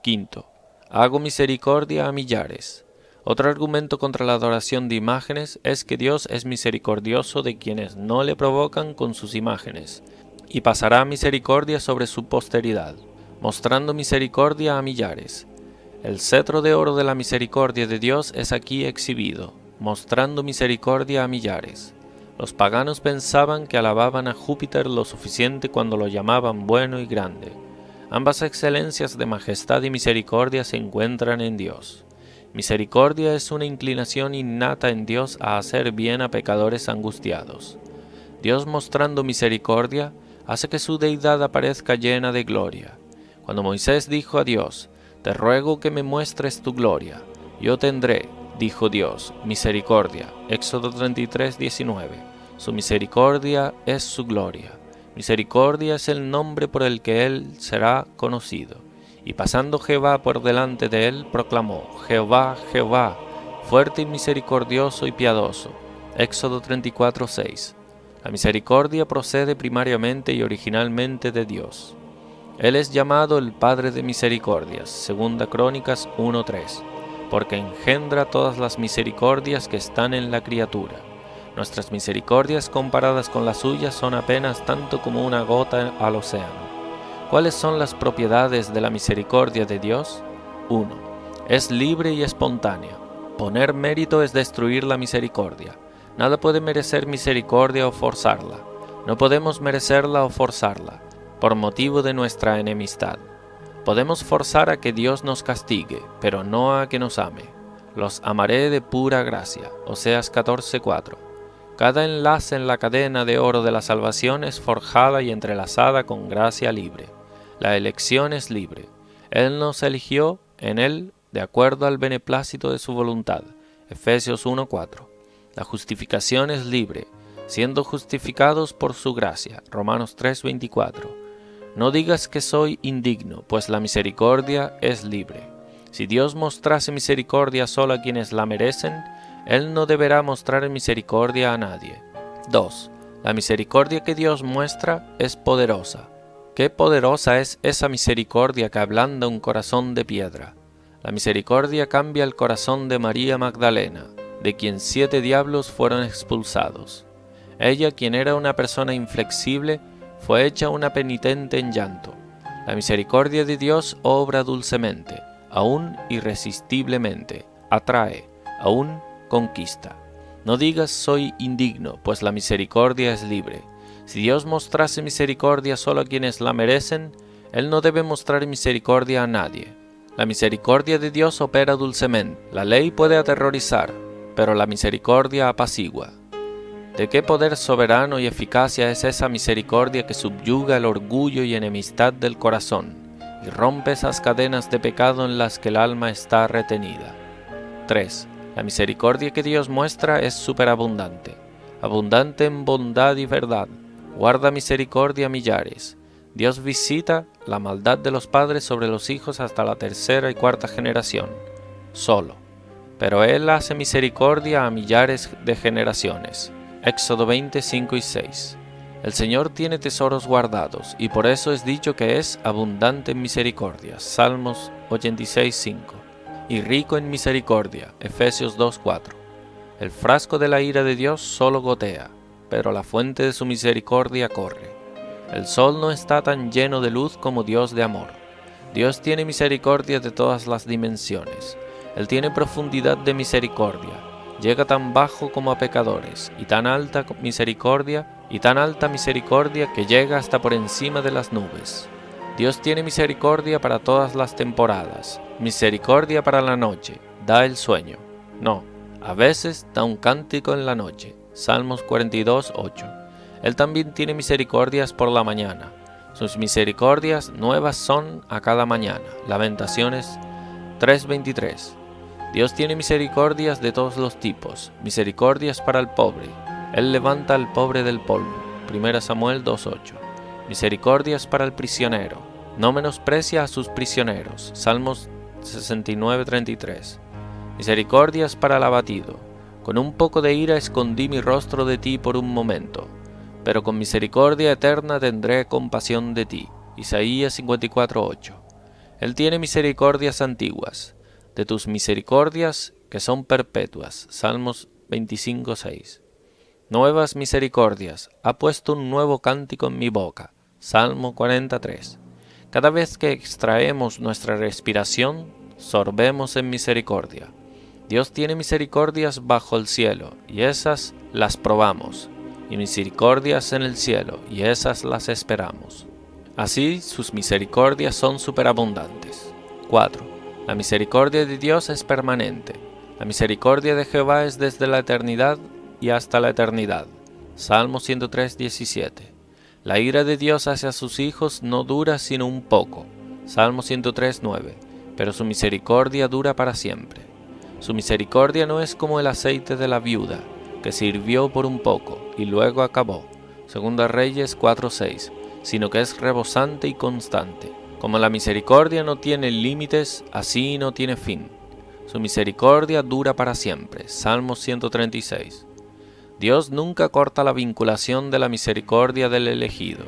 A: Quinto, hago misericordia a millares. Otro argumento contra la adoración de imágenes es que Dios es misericordioso de quienes no le provocan con sus imágenes, y pasará misericordia sobre su posteridad, mostrando misericordia a millares. El cetro de oro de la misericordia de Dios es aquí exhibido, mostrando misericordia a millares. Los paganos pensaban que alababan a Júpiter lo suficiente cuando lo llamaban bueno y grande. Ambas excelencias de majestad y misericordia se encuentran en Dios. Misericordia es una inclinación innata en Dios a hacer bien a pecadores angustiados. Dios, mostrando misericordia, hace que su deidad aparezca llena de gloria. Cuando Moisés dijo a Dios: «Te ruego que me muestres tu gloria», «Yo tendré», dijo Dios, «misericordia». Éxodo 33:19. Su misericordia es su gloria. Misericordia es el nombre por el que él será conocido. Y pasando Jehová por delante de él, proclamó: «Jehová, Jehová, fuerte y misericordioso y piadoso». Éxodo 34:6. La misericordia procede primariamente y originalmente de Dios. Él es llamado el Padre de misericordias, Segunda Crónicas 1:3, porque engendra todas las misericordias que están en la criatura. Nuestras misericordias comparadas con las suyas son apenas tanto como una gota al océano. ¿Cuáles son las propiedades de la misericordia de Dios? 1. Es libre y espontánea. Poner mérito es destruir la misericordia. Nada puede merecer misericordia o forzarla. No podemos merecerla o forzarla, por motivo de nuestra enemistad. Podemos forzar a que Dios nos castigue, pero no a que nos ame. Los amaré de pura gracia. Oseas 14:4. Cada enlace en la cadena de oro de la salvación es forjada y entrelazada con gracia libre. La elección es libre. Él nos eligió en Él de acuerdo al beneplácito de su voluntad. Efesios 1:4. La justificación es libre, siendo justificados por su gracia. Romanos 3:24. No digas que soy indigno, pues la misericordia es libre. Si Dios mostrase misericordia solo a quienes la merecen, Él no deberá mostrar misericordia a nadie. 2. La misericordia que Dios muestra es poderosa. Qué poderosa es esa misericordia que ablanda un corazón de piedra. La misericordia cambia el corazón de María Magdalena, de quien 7 diablos fueron expulsados. Ella, quien era una persona inflexible, fue hecha una penitente en llanto. La misericordia de Dios obra dulcemente. aún irresistiblemente, atrae, aún conquista. No digas soy indigno, pues la misericordia es libre. Si Dios mostrase misericordia solo a quienes la merecen, Él no debe mostrar misericordia a nadie. La misericordia de Dios opera dulcemente. La ley puede aterrorizar, pero la misericordia apacigua. ¿De qué poder soberano y eficacia es esa misericordia que subyuga el orgullo y enemistad del corazón y rompe esas cadenas de pecado en las que el alma está retenida? 3. La misericordia que Dios muestra es superabundante, abundante en bondad y verdad. Guarda misericordia a millares. Dios visita la maldad de los padres sobre los hijos hasta la tercera y cuarta generación, solo. Pero Él hace misericordia a millares de generaciones. Éxodo 20, 5 y 6. El Señor tiene tesoros guardados, y por eso es dicho que es abundante en misericordia. Salmos 86, 5. Y rico en misericordia. Efesios 2, 4. El frasco de la ira de Dios solo gotea, pero la fuente de su misericordia corre. El sol no está tan lleno de luz como Dios de amor. Dios tiene misericordia de todas las dimensiones. Él tiene profundidad de misericordia. Llega tan bajo como a pecadores, y tan alta misericordia que llega hasta por encima de las nubes. Dios tiene misericordia para todas las temporadas, misericordia para la noche, da el sueño. No, a veces da un cántico en la noche. Salmos 42, 8. Él también tiene misericordias por la mañana. Sus misericordias nuevas son a cada mañana. Lamentaciones 3:23. Dios tiene misericordias de todos los tipos, misericordias para el pobre. Él levanta al pobre del polvo. 1 Samuel 2:8. Misericordias para el prisionero. No menosprecia a sus prisioneros. Salmos 69:33. Misericordias para el abatido. Con un poco de ira escondí mi rostro de ti por un momento, pero con misericordia eterna tendré compasión de ti. Isaías 54:8. Él tiene misericordias antiguas, de tus misericordias que son perpetuas. Salmos 25:6. Nuevas misericordias, ha puesto un nuevo cántico en mi boca. Salmo 43. Cada vez que extraemos nuestra respiración, sorbemos en misericordia. Dios tiene misericordias bajo el cielo, y esas las probamos, y misericordias en el cielo, y esas las esperamos. Así sus misericordias son superabundantes. 4. La misericordia de Dios es permanente. La misericordia de Jehová es desde la eternidad y hasta la eternidad. Salmo 103:17. La ira de Dios hacia sus hijos no dura sino un poco. Salmo 103:9. Pero su misericordia dura para siempre. Su misericordia no es como el aceite de la viuda, que sirvió por un poco y luego acabó. Segunda Reyes 4:6. Sino que es rebosante y constante. Como la misericordia no tiene límites, así no tiene fin. Su misericordia dura para siempre. Salmo 136. Dios nunca corta la vinculación de la misericordia del elegido.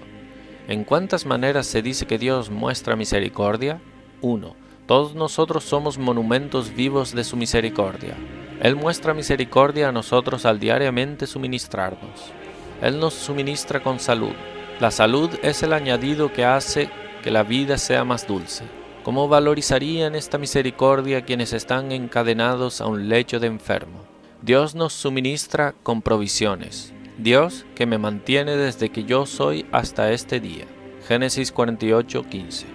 A: ¿En cuántas maneras se dice que Dios muestra misericordia? 1. Todos nosotros somos monumentos vivos de su misericordia. Él muestra misericordia a nosotros al diariamente suministrarnos. Él nos suministra con salud. La salud es el añadido que hace que la vida sea más dulce. ¿Cómo valorizarían esta misericordia quienes están encadenados a un lecho de enfermo? Dios nos suministra con provisiones. Dios que me mantiene desde que yo soy hasta este día. Génesis 48:15.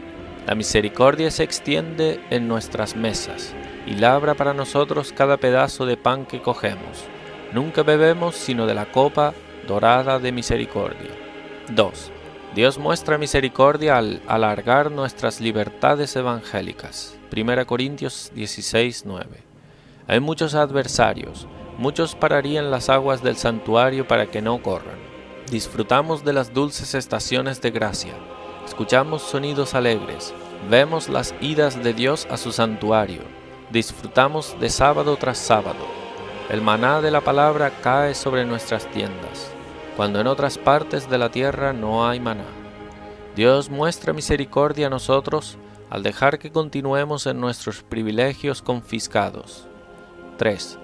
A: La misericordia se extiende en nuestras mesas y labra para nosotros cada pedazo de pan que cogemos. Nunca bebemos sino de la copa dorada de misericordia. 2. Dios muestra misericordia al alargar nuestras libertades evangélicas. 1 Corintios 16:9. Hay muchos adversarios, muchos pararían las aguas del santuario para que no corran. Disfrutamos de las dulces estaciones de gracia, escuchamos sonidos alegres, vemos las idas de Dios a su santuario, disfrutamos de sábado tras sábado. El maná de la palabra cae sobre nuestras tiendas, cuando en otras partes de la tierra no hay maná. Dios muestra misericordia a nosotros al dejar que continuemos en nuestros privilegios confiscados. 3.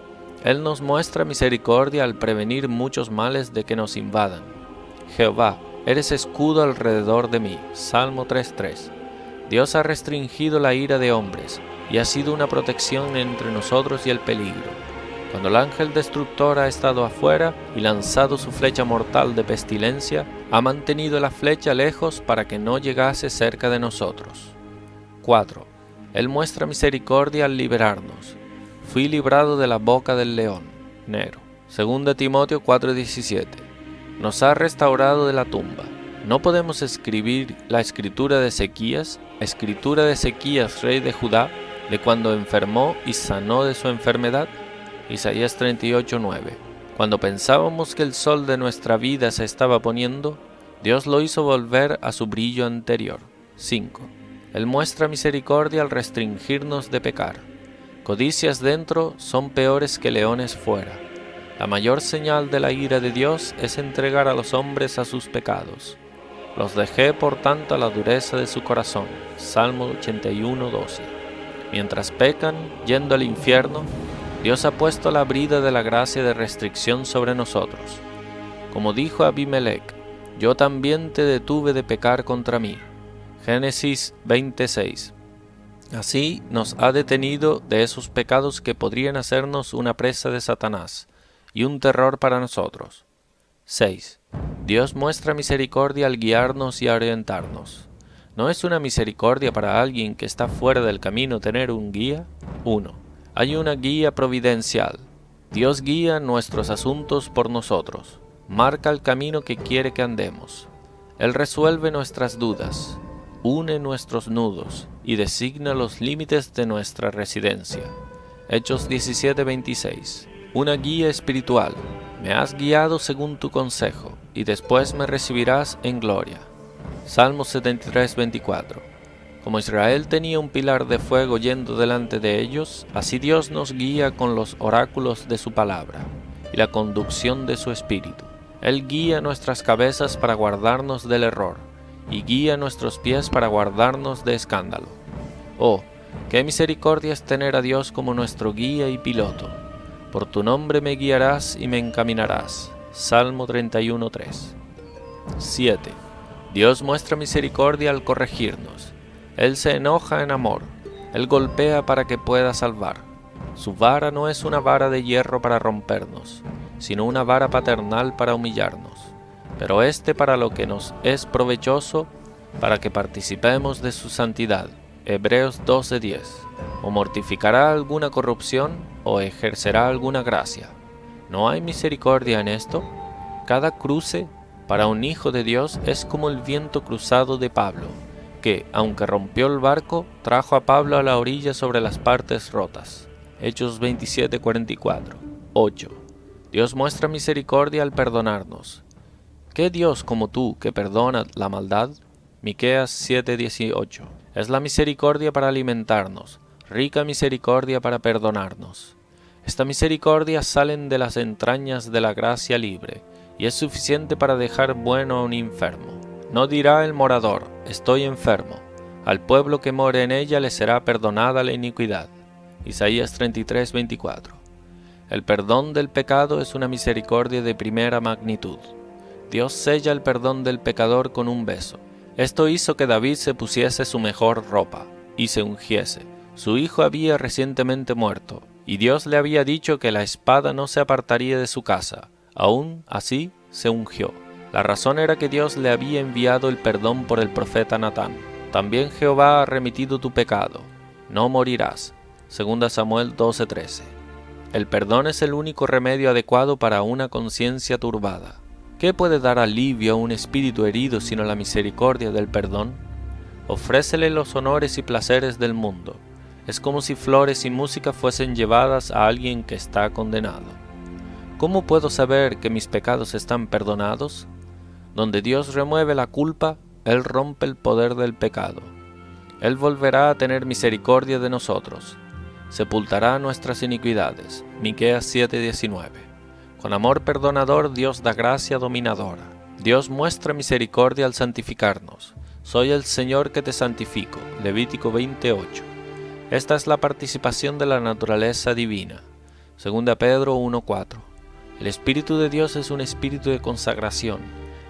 A: Él nos muestra misericordia al prevenir muchos males de que nos invadan. Jehová, eres escudo alrededor de mí. Salmo 3:3. Dios ha restringido la ira de hombres, y ha sido una protección entre nosotros y el peligro. Cuando el ángel destructor ha estado afuera y lanzado su flecha mortal de pestilencia, ha mantenido la flecha lejos para que no llegase cerca de nosotros. 4. Él muestra misericordia al liberarnos. Fui librado de la boca del león. Nero. 2 Timoteo 4:17. Nos ha restaurado de la tumba. ¿No podemos escribir la escritura de Ezequías, rey de Judá, de cuando enfermó y sanó de su enfermedad? Isaías 38:9. Cuando pensábamos que el sol de nuestra vida se estaba poniendo, Dios lo hizo volver a su brillo anterior. 5. Él muestra misericordia al restringirnos de pecar. Codicias dentro son peores que leones fuera. La mayor señal de la ira de Dios es entregar a los hombres a sus pecados. Los dejé por tanto a la dureza de su corazón. Salmo 81:12. Mientras pecan, yendo al infierno, Dios ha puesto la brida de la gracia de restricción sobre nosotros. Como dijo Abimelec, yo también te detuve de pecar contra mí. Génesis 20:6. Así nos ha detenido de esos pecados que podrían hacernos una presa de Satanás y un terror para nosotros. 6. Dios muestra misericordia al guiarnos y orientarnos. ¿No es una misericordia para alguien que está fuera del camino tener un guía? 1. Hay una guía providencial. Dios guía nuestros asuntos por nosotros. Marca el camino que quiere que andemos. Él resuelve nuestras dudas, une nuestros nudos y designa los límites de nuestra residencia. Hechos 17:26. Una guía espiritual. Me has guiado según tu consejo, y después me recibirás en gloria. Salmos 73:24. Como Israel tenía un pilar de fuego yendo delante de ellos, así Dios nos guía con los oráculos de su palabra y la conducción de su espíritu. Él guía nuestras cabezas para guardarnos del error, y guía nuestros pies para guardarnos de escándalo. Oh, qué misericordia es tener a Dios como nuestro guía y piloto. Por tu nombre me guiarás y me encaminarás. Salmo 31:3. 7. Dios muestra misericordia al corregirnos. Él se enoja en amor. Él golpea para que pueda salvar. Su vara no es una vara de hierro para rompernos, sino una vara paternal para humillarnos. Pero para lo que nos es provechoso, para que participemos de su santidad. Hebreos 12:10. O mortificará alguna corrupción, o ejercerá alguna gracia. ¿No hay misericordia en esto? Cada cruce para un hijo de Dios es como el viento cruzado de Pablo, que, aunque rompió el barco, trajo a Pablo a la orilla sobre las partes rotas. Hechos 27:44. 8. Dios muestra misericordia al perdonarnos. ¿Qué Dios como tú que perdona la maldad? Miqueas 7:18. Es la misericordia para alimentarnos, rica misericordia para perdonarnos. Esta misericordia salen de las entrañas de la gracia libre, y es suficiente para dejar bueno a un enfermo. No dirá el morador, estoy enfermo. Al pueblo que more en ella le será perdonada la iniquidad. Isaías 33:24. El perdón del pecado es una misericordia de primera magnitud. Dios sella el perdón del pecador con un beso. Esto hizo que David se pusiese su mejor ropa y se ungiese. Su hijo había recientemente muerto, y Dios le había dicho que la espada no se apartaría de su casa. Aún así, se ungió. La razón era que Dios le había enviado el perdón por el profeta Natán. También Jehová ha remitido tu pecado. No morirás. 2 Samuel 12:13. El perdón es el único remedio adecuado para una conciencia turbada. ¿Qué puede dar alivio a un espíritu herido sino la misericordia del perdón? Ofrécele los honores y placeres del mundo. Es como si flores y música fuesen llevadas a alguien que está condenado. ¿Cómo puedo saber que mis pecados están perdonados? Donde Dios remueve la culpa, Él rompe el poder del pecado. Él volverá a tener misericordia de nosotros. Sepultará nuestras iniquidades. Miqueas 7:19. Con amor perdonador Dios da gracia dominadora. Dios muestra misericordia al santificarnos. Soy el Señor que te santifico. Levítico 20:8. Esta es la participación de la naturaleza divina. 2 Pedro 1:4. El Espíritu de Dios es un espíritu de consagración.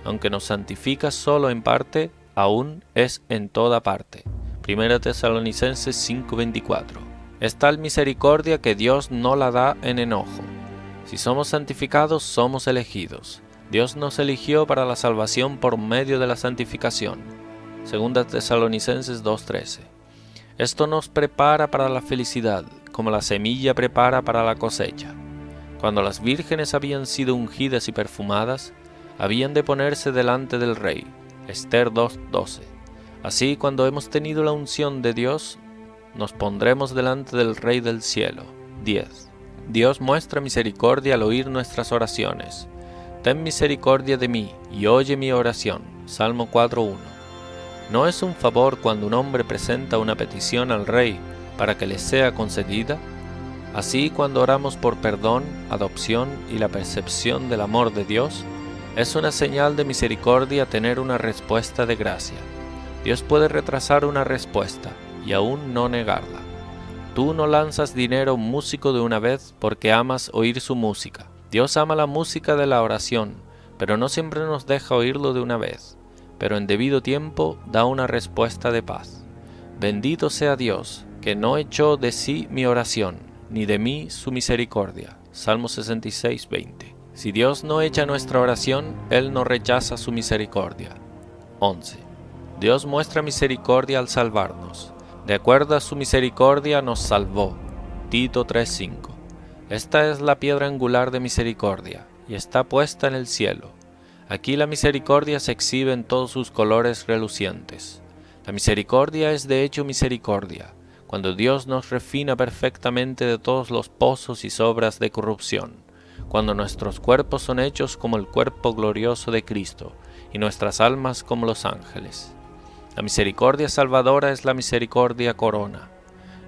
A: Aunque nos santifica solo en parte, aún es en toda parte. 1 Tesalonicenses 5:24. Es tal misericordia que Dios no la da en enojo. Si somos santificados, somos elegidos. Dios nos eligió para la salvación por medio de la santificación. 2 Tesalonicenses 2:13. Esto nos prepara para la felicidad, como la semilla prepara para la cosecha. Cuando las vírgenes habían sido ungidas y perfumadas, habían de ponerse delante del Rey. Esther 2:12. Así, cuando hemos tenido la unción de Dios, nos pondremos delante del Rey del cielo. 10. Dios muestra misericordia al oír nuestras oraciones. Ten misericordia de mí y oye mi oración. Salmo 4:1. ¿No es un favor cuando un hombre presenta una petición al Rey para que le sea concedida? Así, cuando oramos por perdón, adopción y la percepción del amor de Dios, es una señal de misericordia tener una respuesta de gracia. Dios puede retrasar una respuesta y aún no negarla. Tú no lanzas dinero a un músico de una vez porque amas oír su música. Dios ama la música de la oración, pero no siempre nos deja oírlo de una vez, pero en debido tiempo da una respuesta de paz. Bendito sea Dios, que no echó de sí mi oración, ni de mí su misericordia. Salmo 66:20. Si Dios no echa nuestra oración, Él no rechaza su misericordia. 11. Dios muestra misericordia al salvarnos. De acuerdo a su misericordia nos salvó. Tito 3:5. Esta es la piedra angular de misericordia, y está puesta en el cielo. Aquí la misericordia se exhibe en todos sus colores relucientes. La misericordia es de hecho misericordia, cuando Dios nos refina perfectamente de todos los pozos y sobras de corrupción, cuando nuestros cuerpos son hechos como el cuerpo glorioso de Cristo, y nuestras almas como los ángeles. La misericordia salvadora es la misericordia corona.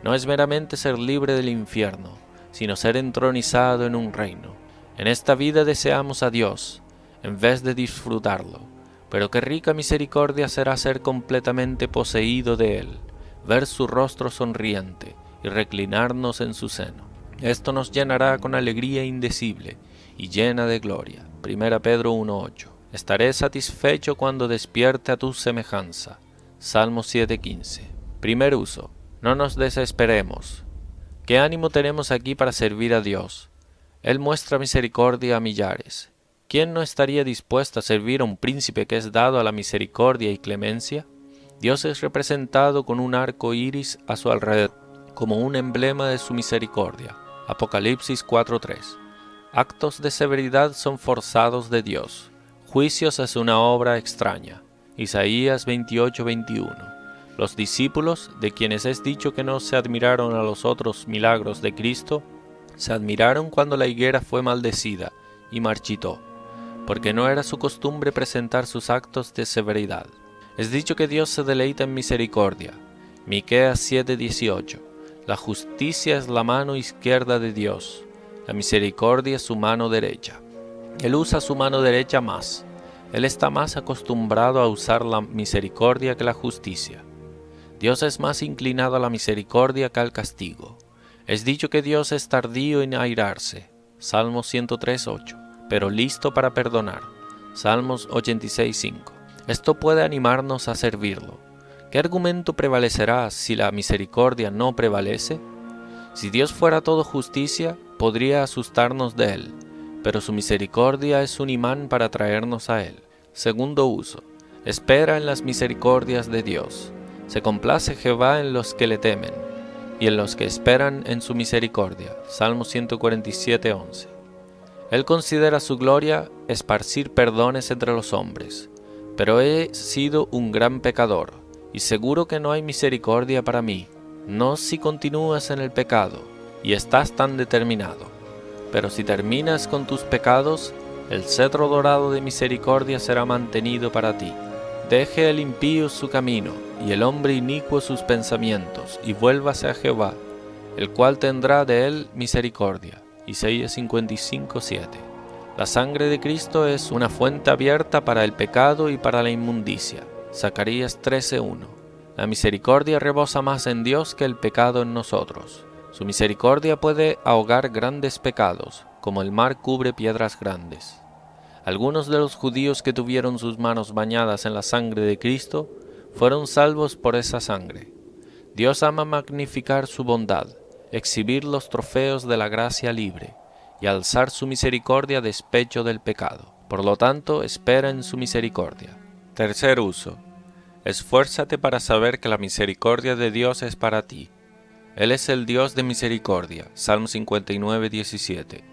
A: No es meramente ser libre del infierno, sino ser entronizado en un reino. En esta vida deseamos a Dios, en vez de disfrutarlo, pero qué rica misericordia será ser completamente poseído de Él, ver su rostro sonriente y reclinarnos en su seno. Esto nos llenará con alegría indecible y llena de gloria. 1 Pedro 1:8. Estaré satisfecho cuando despierte a tu semejanza. Salmo 7:15. Primer uso. No nos desesperemos. ¿Qué ánimo tenemos aquí para servir a Dios? Él muestra misericordia a millares. ¿Quién no estaría dispuesto a servir a un príncipe que es dado a la misericordia y clemencia? Dios es representado con un arco iris a su alrededor, como un emblema de su misericordia. Apocalipsis 4:3. Actos de severidad son forzados de Dios. Juicios es una obra extraña. Isaías 28:21. Los discípulos, de quienes es dicho que no se admiraron a los otros milagros de Cristo, se admiraron cuando la higuera fue maldecida y marchitó, porque no era su costumbre presentar sus actos de severidad. Es dicho que Dios se deleita en misericordia. Miqueas 7:18. La justicia es la mano izquierda de Dios, la misericordia es su mano derecha. Él usa su mano derecha más. Él está más acostumbrado a usar la misericordia que la justicia. Dios es más inclinado a la misericordia que al castigo. Es dicho que Dios es tardío en airarse. Salmos 103:8. Pero listo para perdonar. Salmos 86:5. Esto puede animarnos a servirlo. ¿Qué argumento prevalecerá si la misericordia no prevalece? Si Dios fuera todo justicia, podría asustarnos de Él, pero su misericordia es un imán para traernos a Él. Segundo uso. Espera en las misericordias de Dios. Se complace Jehová en los que le temen, y en los que esperan en su misericordia. Salmo 147:11. Él considera su gloria esparcir perdones entre los hombres. Pero he sido un gran pecador, y seguro que no hay misericordia para mí. No si continúas en el pecado, y estás tan determinado. Pero si terminas con tus pecados, el cetro dorado de misericordia será mantenido para ti. Deje el impío su camino, y el hombre inicuo sus pensamientos, y vuélvase a Jehová, el cual tendrá de él misericordia. Isaías 55:7. La sangre de Cristo es una fuente abierta para el pecado y para la inmundicia. Zacarías 13:1. La misericordia rebosa más en Dios que el pecado en nosotros. Su misericordia puede ahogar grandes pecados, como el mar cubre piedras grandes. Algunos de los judíos que tuvieron sus manos bañadas en la sangre de Cristo fueron salvos por esa sangre. Dios ama magnificar su bondad, exhibir los trofeos de la gracia libre y alzar su misericordia a despecho del pecado. Por lo tanto, espera en su misericordia. Tercer uso. Esfuérzate para saber que la misericordia de Dios es para ti. Él es el Dios de misericordia. Salmo 59, 17.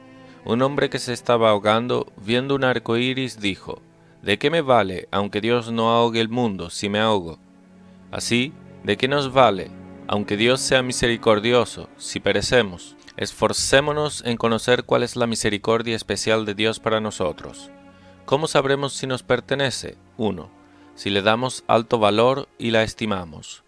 A: Un hombre que se estaba ahogando, viendo un arco iris, dijo: ¿De qué me vale, aunque Dios no ahogue el mundo, si me ahogo? Así, ¿de qué nos vale, aunque Dios sea misericordioso, si perecemos? Esforcémonos en conocer cuál es la misericordia especial de Dios para nosotros. ¿Cómo sabremos si nos pertenece? 1. Si le damos alto valor y la estimamos.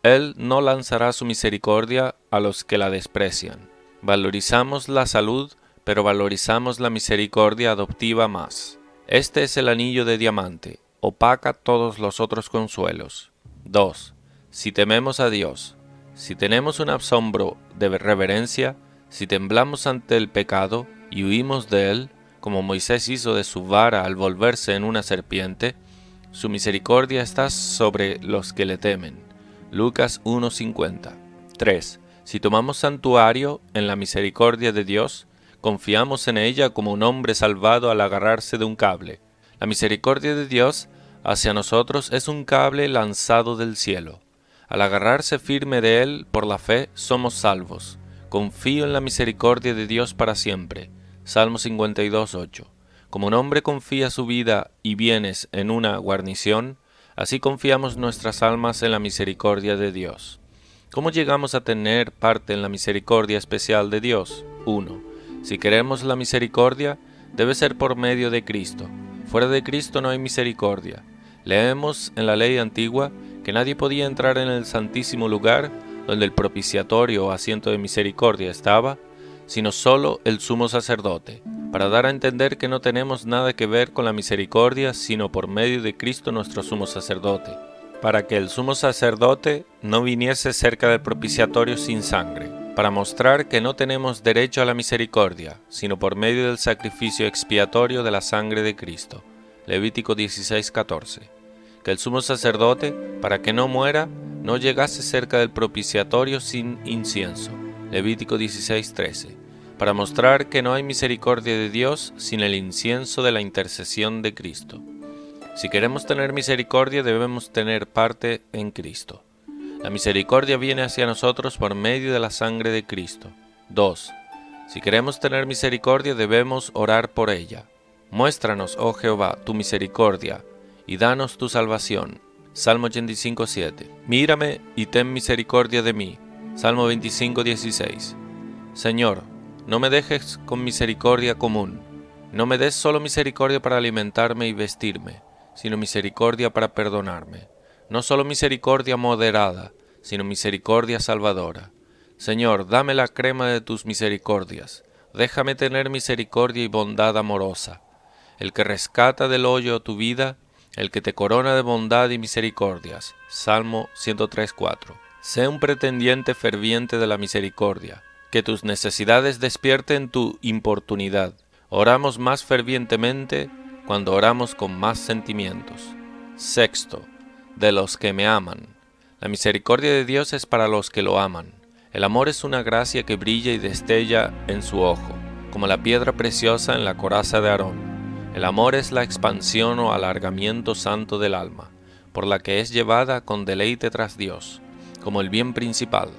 A: Él no lanzará su misericordia a los que la desprecian. Valorizamos la salud, pero valorizamos la misericordia adoptiva más. Este es el anillo de diamante, opaca todos los otros consuelos. 2. Si tememos a Dios, si tenemos un asombro de reverencia, si temblamos ante el pecado y huimos de él, como Moisés hizo de su vara al volverse en una serpiente, su misericordia está sobre los que le temen. Lucas 1:50. 3. Si tomamos santuario en la misericordia de Dios, confiamos en ella como un hombre salvado al agarrarse de un cable. La misericordia de Dios hacia nosotros es un cable lanzado del cielo. Al agarrarse firme de él por la fe, somos salvos. Confío en la misericordia de Dios para siempre. Salmo 52:8. Como un hombre confía su vida y bienes en una guarnición, así confiamos nuestras almas en la misericordia de Dios. ¿Cómo llegamos a tener parte en la misericordia especial de Dios? 1. Si queremos la misericordia, debe ser por medio de Cristo. Fuera de Cristo no hay misericordia. Leemos en la ley antigua que nadie podía entrar en el santísimo lugar, donde el propiciatorio o asiento de misericordia estaba, sino solo el sumo sacerdote, para dar a entender que no tenemos nada que ver con la misericordia, sino por medio de Cristo nuestro sumo sacerdote, para que el sumo sacerdote no viniese cerca del propiciatorio sin sangre, para mostrar que no tenemos derecho a la misericordia, sino por medio del sacrificio expiatorio de la sangre de Cristo. Levítico 16:14. Que el sumo sacerdote, para que no muera, no llegase cerca del propiciatorio sin incienso. Levítico 16:13. Para mostrar que no hay misericordia de Dios sin el incienso de la intercesión de Cristo. Si queremos tener misericordia, debemos tener parte en Cristo. La misericordia viene hacia nosotros por medio de la sangre de Cristo. 2. Si queremos tener misericordia, debemos orar por ella. Muéstranos, oh Jehová, tu misericordia, y danos tu salvación. Salmo 85:7. Mírame y ten misericordia de mí. Salmo 25:16. Señor, no me dejes con misericordia común. No me des solo misericordia para alimentarme y vestirme, sino misericordia para perdonarme. No solo misericordia moderada, sino misericordia salvadora. Señor, dame la crema de tus misericordias. Déjame tener misericordia y bondad amorosa. El que rescata del hoyo tu vida, el que te corona de bondad y misericordias. Salmo 103:4. Sé un pretendiente ferviente de la misericordia. Que tus necesidades despierten tu importunidad. Oramos más fervientemente cuando oramos con más sentimientos. 6. De los que me aman. La misericordia de Dios es para los que lo aman. El amor es una gracia que brilla y destella en su ojo, como la piedra preciosa en la coraza de Aarón. El amor es la expansión o alargamiento santo del alma, por la que es llevada con deleite tras Dios, como el bien principal.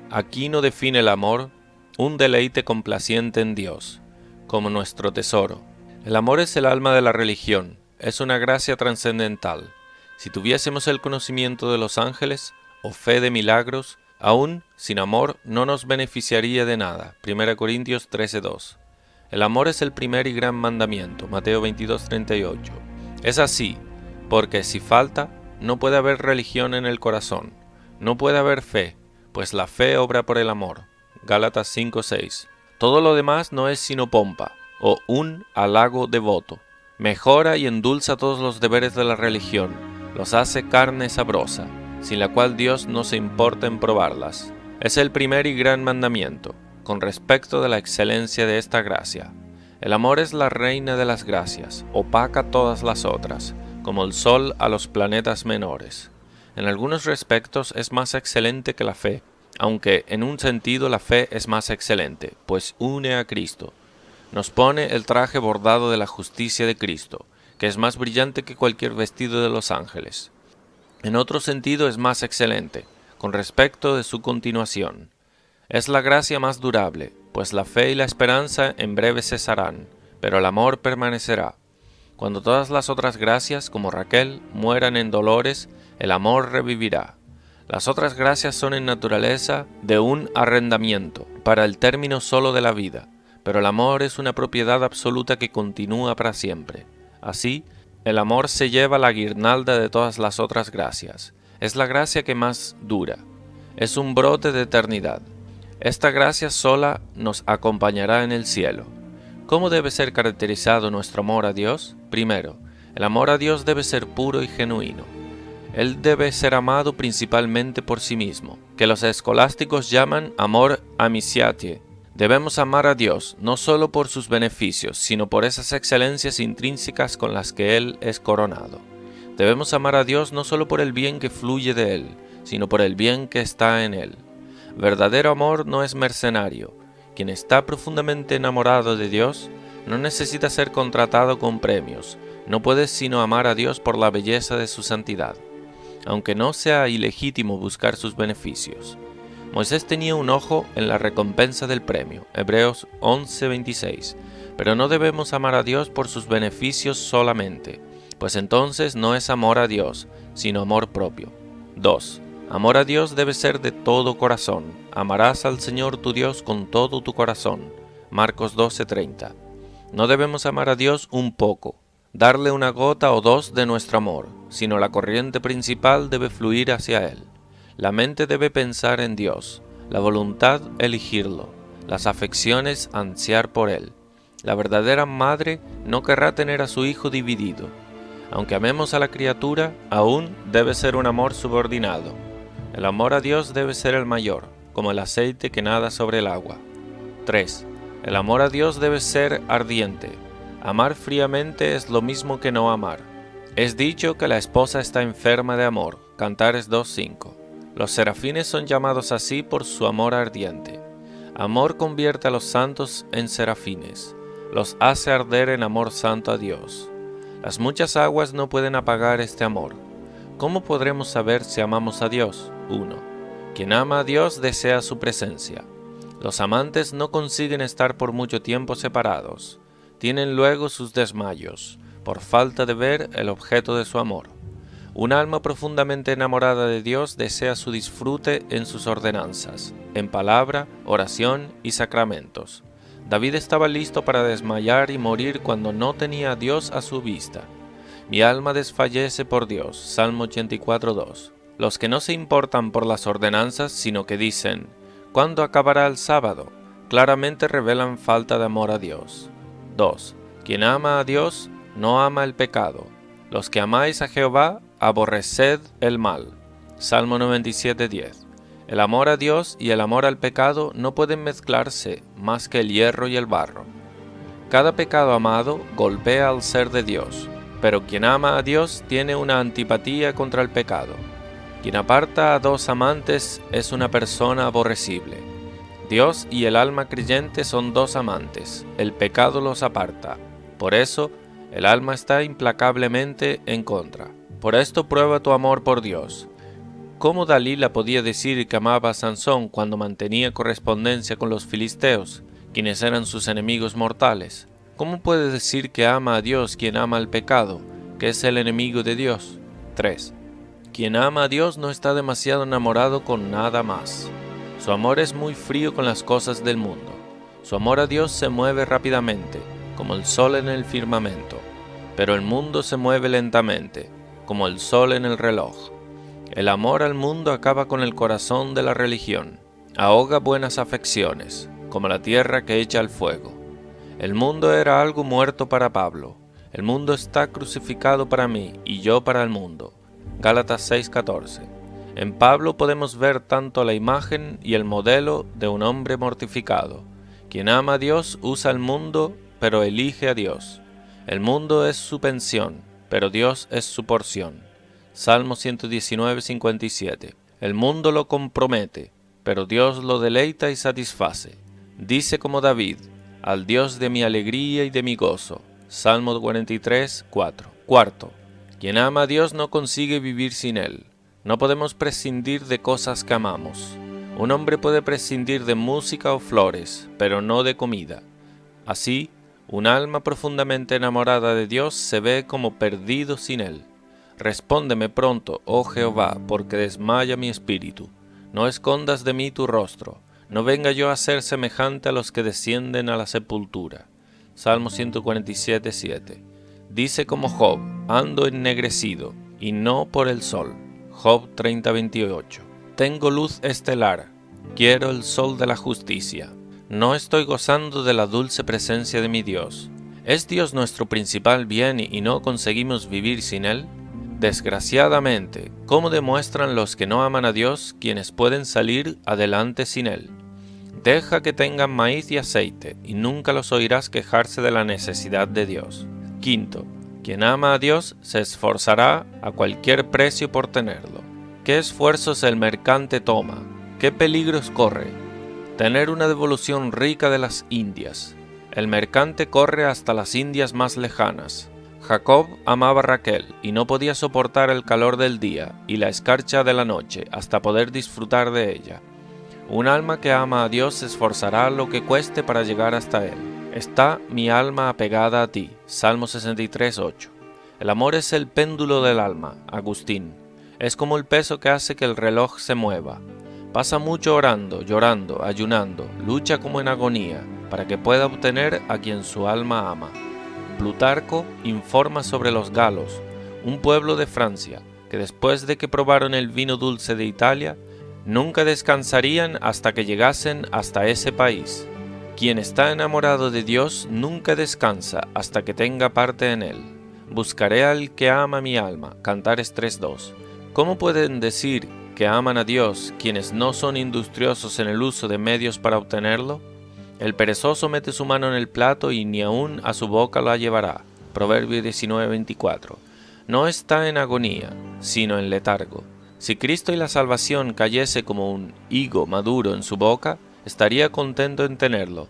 A: Aquí no define el amor un deleite complaciente en Dios, como nuestro tesoro. El amor es el alma de la religión, es una gracia trascendental. Si tuviésemos el conocimiento de los ángeles, o fe de milagros, aún sin amor no nos beneficiaría de nada. 1 Corintios 13:2. El amor es el primer y gran mandamiento. Mateo 22:38. Es así, porque si falta, no puede haber religión en el corazón. No puede haber fe, pues la fe obra por el amor. Gálatas 5:6. Todo lo demás no es sino pompa, o un halago devoto. Mejora y endulza todos los deberes de la religión, los hace carne sabrosa, sin la cual Dios no se importa en probarlas. Es el primer y gran mandamiento, con respecto de la excelencia de esta gracia. El amor es la reina de las gracias, opaca todas las otras, como el sol a los planetas menores. En algunos respectos es más excelente que la fe, aunque en un sentido la fe es más excelente, pues une a Cristo. Nos pone el traje bordado de la justicia de Cristo, que es más brillante que cualquier vestido de los ángeles. En otro sentido es más excelente, con respecto de su continuación. Es la gracia más durable, pues la fe y la esperanza en breve cesarán, pero el amor permanecerá. Cuando todas las otras gracias, como Raquel, mueran en dolores, el amor revivirá. Las otras gracias son en naturaleza de un arrendamiento, para el término solo de la vida, pero el amor es una propiedad absoluta que continúa para siempre. Así, el amor se lleva la guirnalda de todas las otras gracias. Es la gracia que más dura. Es un brote de eternidad. Esta gracia sola nos acompañará en el cielo. ¿Cómo debe ser caracterizado nuestro amor a Dios? Primero, el amor a Dios debe ser puro y genuino. Él debe ser amado principalmente por sí mismo, que los escolásticos llaman amor amiciatiae. Debemos amar a Dios no solo por sus beneficios, sino por esas excelencias intrínsecas con las que Él es coronado. Debemos amar a Dios no solo por el bien que fluye de Él, sino por el bien que está en Él. Verdadero amor no es mercenario. Quien está profundamente enamorado de Dios no necesita ser contratado con premios, no puede sino amar a Dios por la belleza de su santidad, aunque no sea ilegítimo buscar sus beneficios. Moisés tenía un ojo en la recompensa del premio, Hebreos 11:26, pero no debemos amar a Dios por sus beneficios solamente, pues entonces no es amor a Dios, sino amor propio. 2. Amor a Dios debe ser de todo corazón. Amarás al Señor tu Dios con todo tu corazón. Marcos 12:30. No debemos amar a Dios un poco, darle una gota o dos de nuestro amor, sino la corriente principal debe fluir hacia Él. La mente debe pensar en Dios, la voluntad elegirlo, las afecciones ansiar por Él. La verdadera madre no querrá tener a su hijo dividido. Aunque amemos a la criatura, aún debe ser un amor subordinado. El amor a Dios debe ser el mayor, como el aceite que nada sobre el agua. 3. El amor a Dios debe ser ardiente. Amar fríamente es lo mismo que no amar. Es dicho que la esposa está enferma de amor. Cantares 2:5. Los serafines son llamados así por su amor ardiente. Amor convierte a los santos en serafines. Los hace arder en amor santo a Dios. Las muchas aguas no pueden apagar este amor. ¿Cómo podremos saber si amamos a Dios? 1. Quien ama a Dios desea su presencia. Los amantes no consiguen estar por mucho tiempo separados. Tienen luego sus desmayos, por falta de ver el objeto de su amor. Un alma profundamente enamorada de Dios desea su disfrute en sus ordenanzas, en palabra, oración y sacramentos. David estaba listo para desmayar y morir cuando no tenía a Dios a su vista. Mi alma desfallece por Dios. Salmo 84:2. Los que no se importan por las ordenanzas, sino que dicen, ¿cuándo acabará el sábado?, claramente revelan falta de amor a Dios. 2. Quien ama a Dios no ama el pecado. Los que amáis a Jehová, aborreced el mal. Salmo 97:10. El amor a Dios y el amor al pecado no pueden mezclarse más que el hierro y el barro. Cada pecado amado golpea al ser de Dios, pero quien ama a Dios tiene una antipatía contra el pecado. Quien aparta a dos amantes es una persona aborrecible. Dios y el alma creyente son dos amantes, el pecado los aparta. Por eso, el alma está implacablemente en contra. Por esto prueba tu amor por Dios. ¿Cómo Dalila podía decir que amaba a Sansón cuando mantenía correspondencia con los filisteos, quienes eran sus enemigos mortales? ¿Cómo puede decir que ama a Dios quien ama al pecado, que es el enemigo de Dios? 3. Quien ama a Dios no está demasiado enamorado con nada más. Su amor es muy frío con las cosas del mundo. Su amor a Dios se mueve rápidamente, como el sol en el firmamento, pero el mundo se mueve lentamente, como el sol en el reloj. El amor al mundo acaba con el corazón de la religión, ahoga buenas afecciones, como la tierra que echa al fuego. El mundo era algo muerto para Pablo. El mundo está crucificado para mí y yo para el mundo. Gálatas 6:14. En Pablo podemos ver tanto la imagen y el modelo de un hombre mortificado. Quien ama a Dios usa el mundo, pero elige a Dios. El mundo es su pensión, pero Dios es su porción. Salmo 119, 57. El mundo lo compromete, pero Dios lo deleita y satisface. Dice como David, al Dios de mi alegría y de mi gozo. Salmo 43, 4. Cuarto, quien ama a Dios no consigue vivir sin Él. No podemos prescindir de cosas que amamos. Un hombre puede prescindir de música o flores, pero no de comida. Así, un alma profundamente enamorada de Dios se ve como perdido sin Él. Respóndeme pronto, oh Jehová, porque desmaya mi espíritu. No escondas de mí tu rostro. No venga yo a ser semejante a los que descienden a la sepultura. Salmo 147, 7. Dice como Job, ando ennegrecido, y no por el sol. Job 30, 28. Tengo luz estelar, quiero el sol de la justicia. No estoy gozando de la dulce presencia de mi Dios. ¿Es Dios nuestro principal bien y no conseguimos vivir sin Él? Desgraciadamente, ¿cómo demuestran los que no aman a Dios quienes pueden salir adelante sin Él? Deja que tengan maíz y aceite, y nunca los oirás quejarse de la necesidad de Dios. Quinto, quien ama a Dios se esforzará a cualquier precio por tenerlo. ¿Qué esfuerzos el mercante toma? ¿Qué peligros corre? Tener una devolución rica de las Indias. El mercante corre hasta las Indias más lejanas. Jacob amaba a Raquel y no podía soportar el calor del día y la escarcha de la noche hasta poder disfrutar de ella. Un alma que ama a Dios se esforzará lo que cueste para llegar hasta Él. Está mi alma apegada a ti. Salmo 63, 8. El amor es el péndulo del alma. Agustín. Es como el peso que hace que el reloj se mueva. Pasa mucho orando, llorando, ayunando, lucha como en agonía, para que pueda obtener a quien su alma ama. Plutarco informa sobre los galos, un pueblo de Francia, que después de que probaron el vino dulce de Italia, nunca descansarían hasta que llegasen hasta ese país. Quien está enamorado de Dios nunca descansa hasta que tenga parte en Él. Buscaré al que ama mi alma. Cantares 3:2. ¿Cómo pueden decir que aman a Dios quienes no son industriosos en el uso de medios para obtenerlo? El perezoso mete su mano en el plato y ni aun a su boca la llevará. Proverbio 19:24. No está en agonía, sino en letargo. Si Cristo y la salvación cayese como un higo maduro en su boca, estaría contento en tenerlo,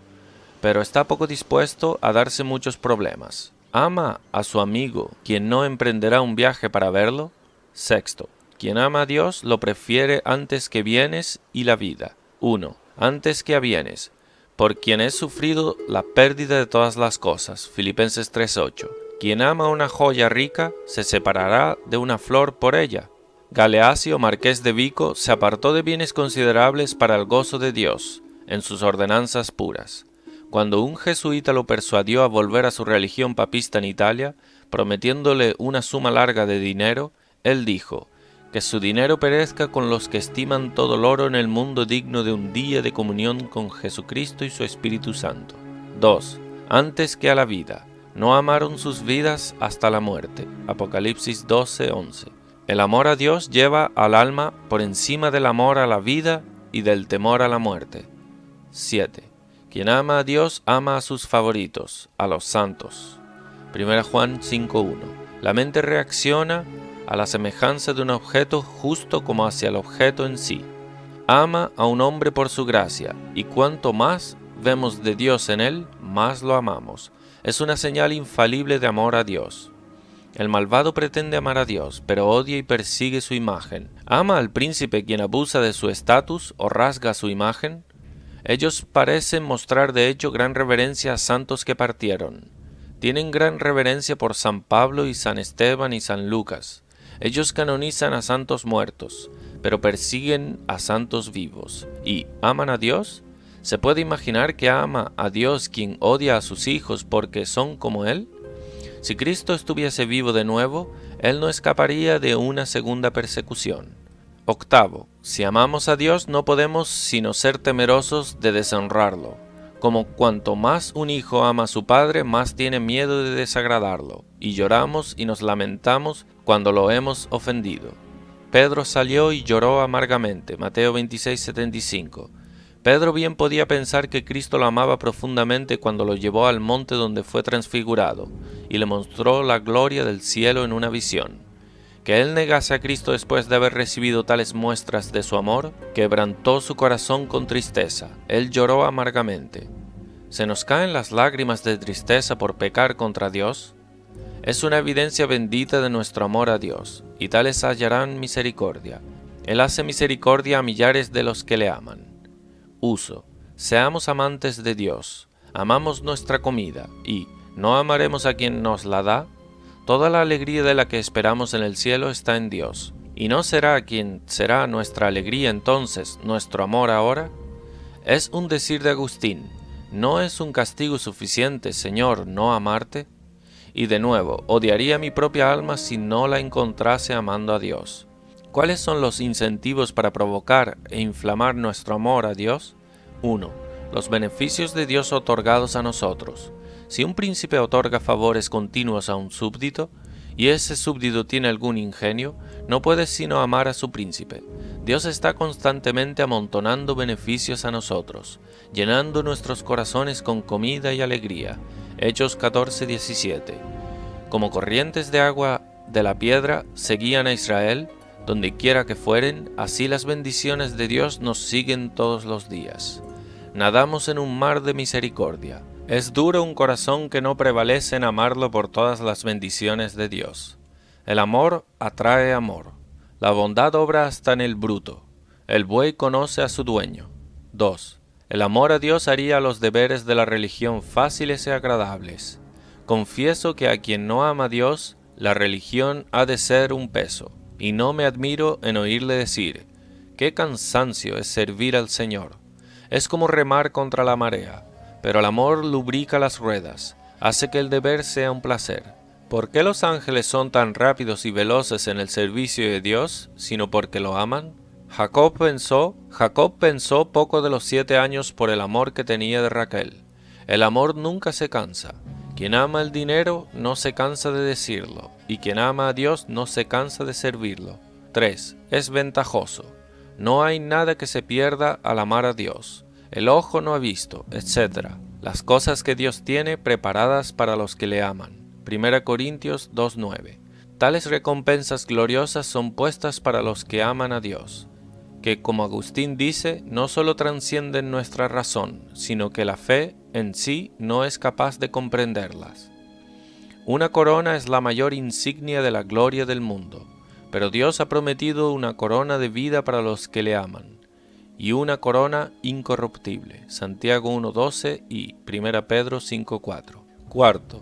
A: pero está poco dispuesto a darse muchos problemas. ¿Ama a su amigo quien no emprenderá un viaje para verlo? Sexto, quien ama a Dios lo prefiere antes que bienes y la vida. 1. Antes que a bienes, por quien he sufrido la pérdida de todas las cosas. Filipenses 3:8. Quien ama una joya rica se separará de una flor por ella. Galeasio, marqués de Vico, se apartó de bienes considerables para el gozo de Dios, en sus ordenanzas puras. Cuando un jesuita lo persuadió a volver a su religión papista en Italia, prometiéndole una suma larga de dinero, él dijo, que su dinero perezca con los que estiman todo el oro en el mundo digno de un día de comunión con Jesucristo y su Espíritu Santo. 2. Antes que a la vida, no amaron sus vidas hasta la muerte. Apocalipsis 12:11. El amor a Dios lleva al alma por encima del amor a la vida y del temor a la muerte. 7. Quien ama a Dios ama a sus favoritos, a los santos. 1 Juan 5:1. La mente reacciona a la semejanza de un objeto justo como hacia el objeto en sí. Ama a un hombre por su gracia, y cuanto más vemos de Dios en él, más lo amamos. Es una señal infalible de amor a Dios. El malvado pretende amar a Dios, pero odia y persigue su imagen. ¿Ama al príncipe quien abusa de su estatus o rasga su imagen? Ellos parecen mostrar de hecho gran reverencia a santos que partieron. Tienen gran reverencia por San Pablo y San Esteban y San Lucas. Ellos canonizan a santos muertos, pero persiguen a santos vivos. ¿Y aman a Dios? ¿Se puede imaginar que ama a Dios quien odia a sus hijos porque son como Él? Si Cristo estuviese vivo de nuevo, Él no escaparía de una segunda persecución. 8. Si amamos a Dios no podemos sino ser temerosos de deshonrarlo. Como cuanto más un hijo ama a su padre, más tiene miedo de desagradarlo, y lloramos y nos lamentamos cuando lo hemos ofendido. Pedro salió y lloró amargamente. Mateo 26:75. Pedro bien podía pensar que Cristo lo amaba profundamente cuando lo llevó al monte donde fue transfigurado, y le mostró la gloria del cielo en una visión. Que él negase a Cristo después de haber recibido tales muestras de su amor, quebrantó su corazón con tristeza, él lloró amargamente. ¿Se nos caen las lágrimas de tristeza por pecar contra Dios? Es una evidencia bendita de nuestro amor a Dios, y tales hallarán misericordia. Él hace misericordia a millares de los que le aman. Uso. Seamos amantes de Dios, amamos nuestra comida, y ¿no amaremos a quien nos la da? Toda la alegría de la que esperamos en el cielo está en Dios. ¿Y no será quien será nuestra alegría entonces, nuestro amor ahora? Es un decir de Agustín, ¿no es un castigo suficiente, Señor, no amarte? Y de nuevo, odiaría mi propia alma si no la encontrase amando a Dios. ¿Cuáles son los incentivos para provocar e inflamar nuestro amor a Dios? 1. Los beneficios de Dios otorgados a nosotros. Si un príncipe otorga favores continuos a un súbdito, y ese súbdito tiene algún ingenio, no puede sino amar a su príncipe. Dios está constantemente amontonando beneficios a nosotros, llenando nuestros corazones con comida y alegría. Hechos 14:17. Como corrientes de agua de la piedra seguían a Israel, donde quiera que fueren, así las bendiciones de Dios nos siguen todos los días. Nadamos en un mar de misericordia. Es duro un corazón que no prevalece en amarlo por todas las bendiciones de Dios. El amor atrae amor. La bondad obra hasta en el bruto. El buey conoce a su dueño. 2. El amor a Dios haría los deberes de la religión fáciles y agradables. Confieso que a quien no ama a Dios, la religión ha de ser un peso, y no me admiro en oírle decir, «Qué cansancio es servir al Señor». Es como remar contra la marea, pero el amor lubrica las ruedas, hace que el deber sea un placer. ¿Por qué los ángeles son tan rápidos y veloces en el servicio de Dios, sino porque lo aman? Jacob pensó poco de los 7 años por el amor que tenía de Raquel. El amor nunca se cansa. Quien ama el dinero no se cansa de decirlo, y quien ama a Dios no se cansa de servirlo. 3. Es ventajoso. No hay nada que se pierda al amar a Dios. El ojo no ha visto, etc. Las cosas que Dios tiene preparadas para los que le aman. 1 Corintios 2:9. Tales recompensas gloriosas son puestas para los que aman a Dios, que, como Agustín dice, no solo trascienden nuestra razón, sino que la fe en sí no es capaz de comprenderlas. Una corona es la mayor insignia de la gloria del mundo, pero Dios ha prometido una corona de vida para los que le aman, y una corona incorruptible. Santiago 1:12 y 1 Pedro 5:4. Cuarto,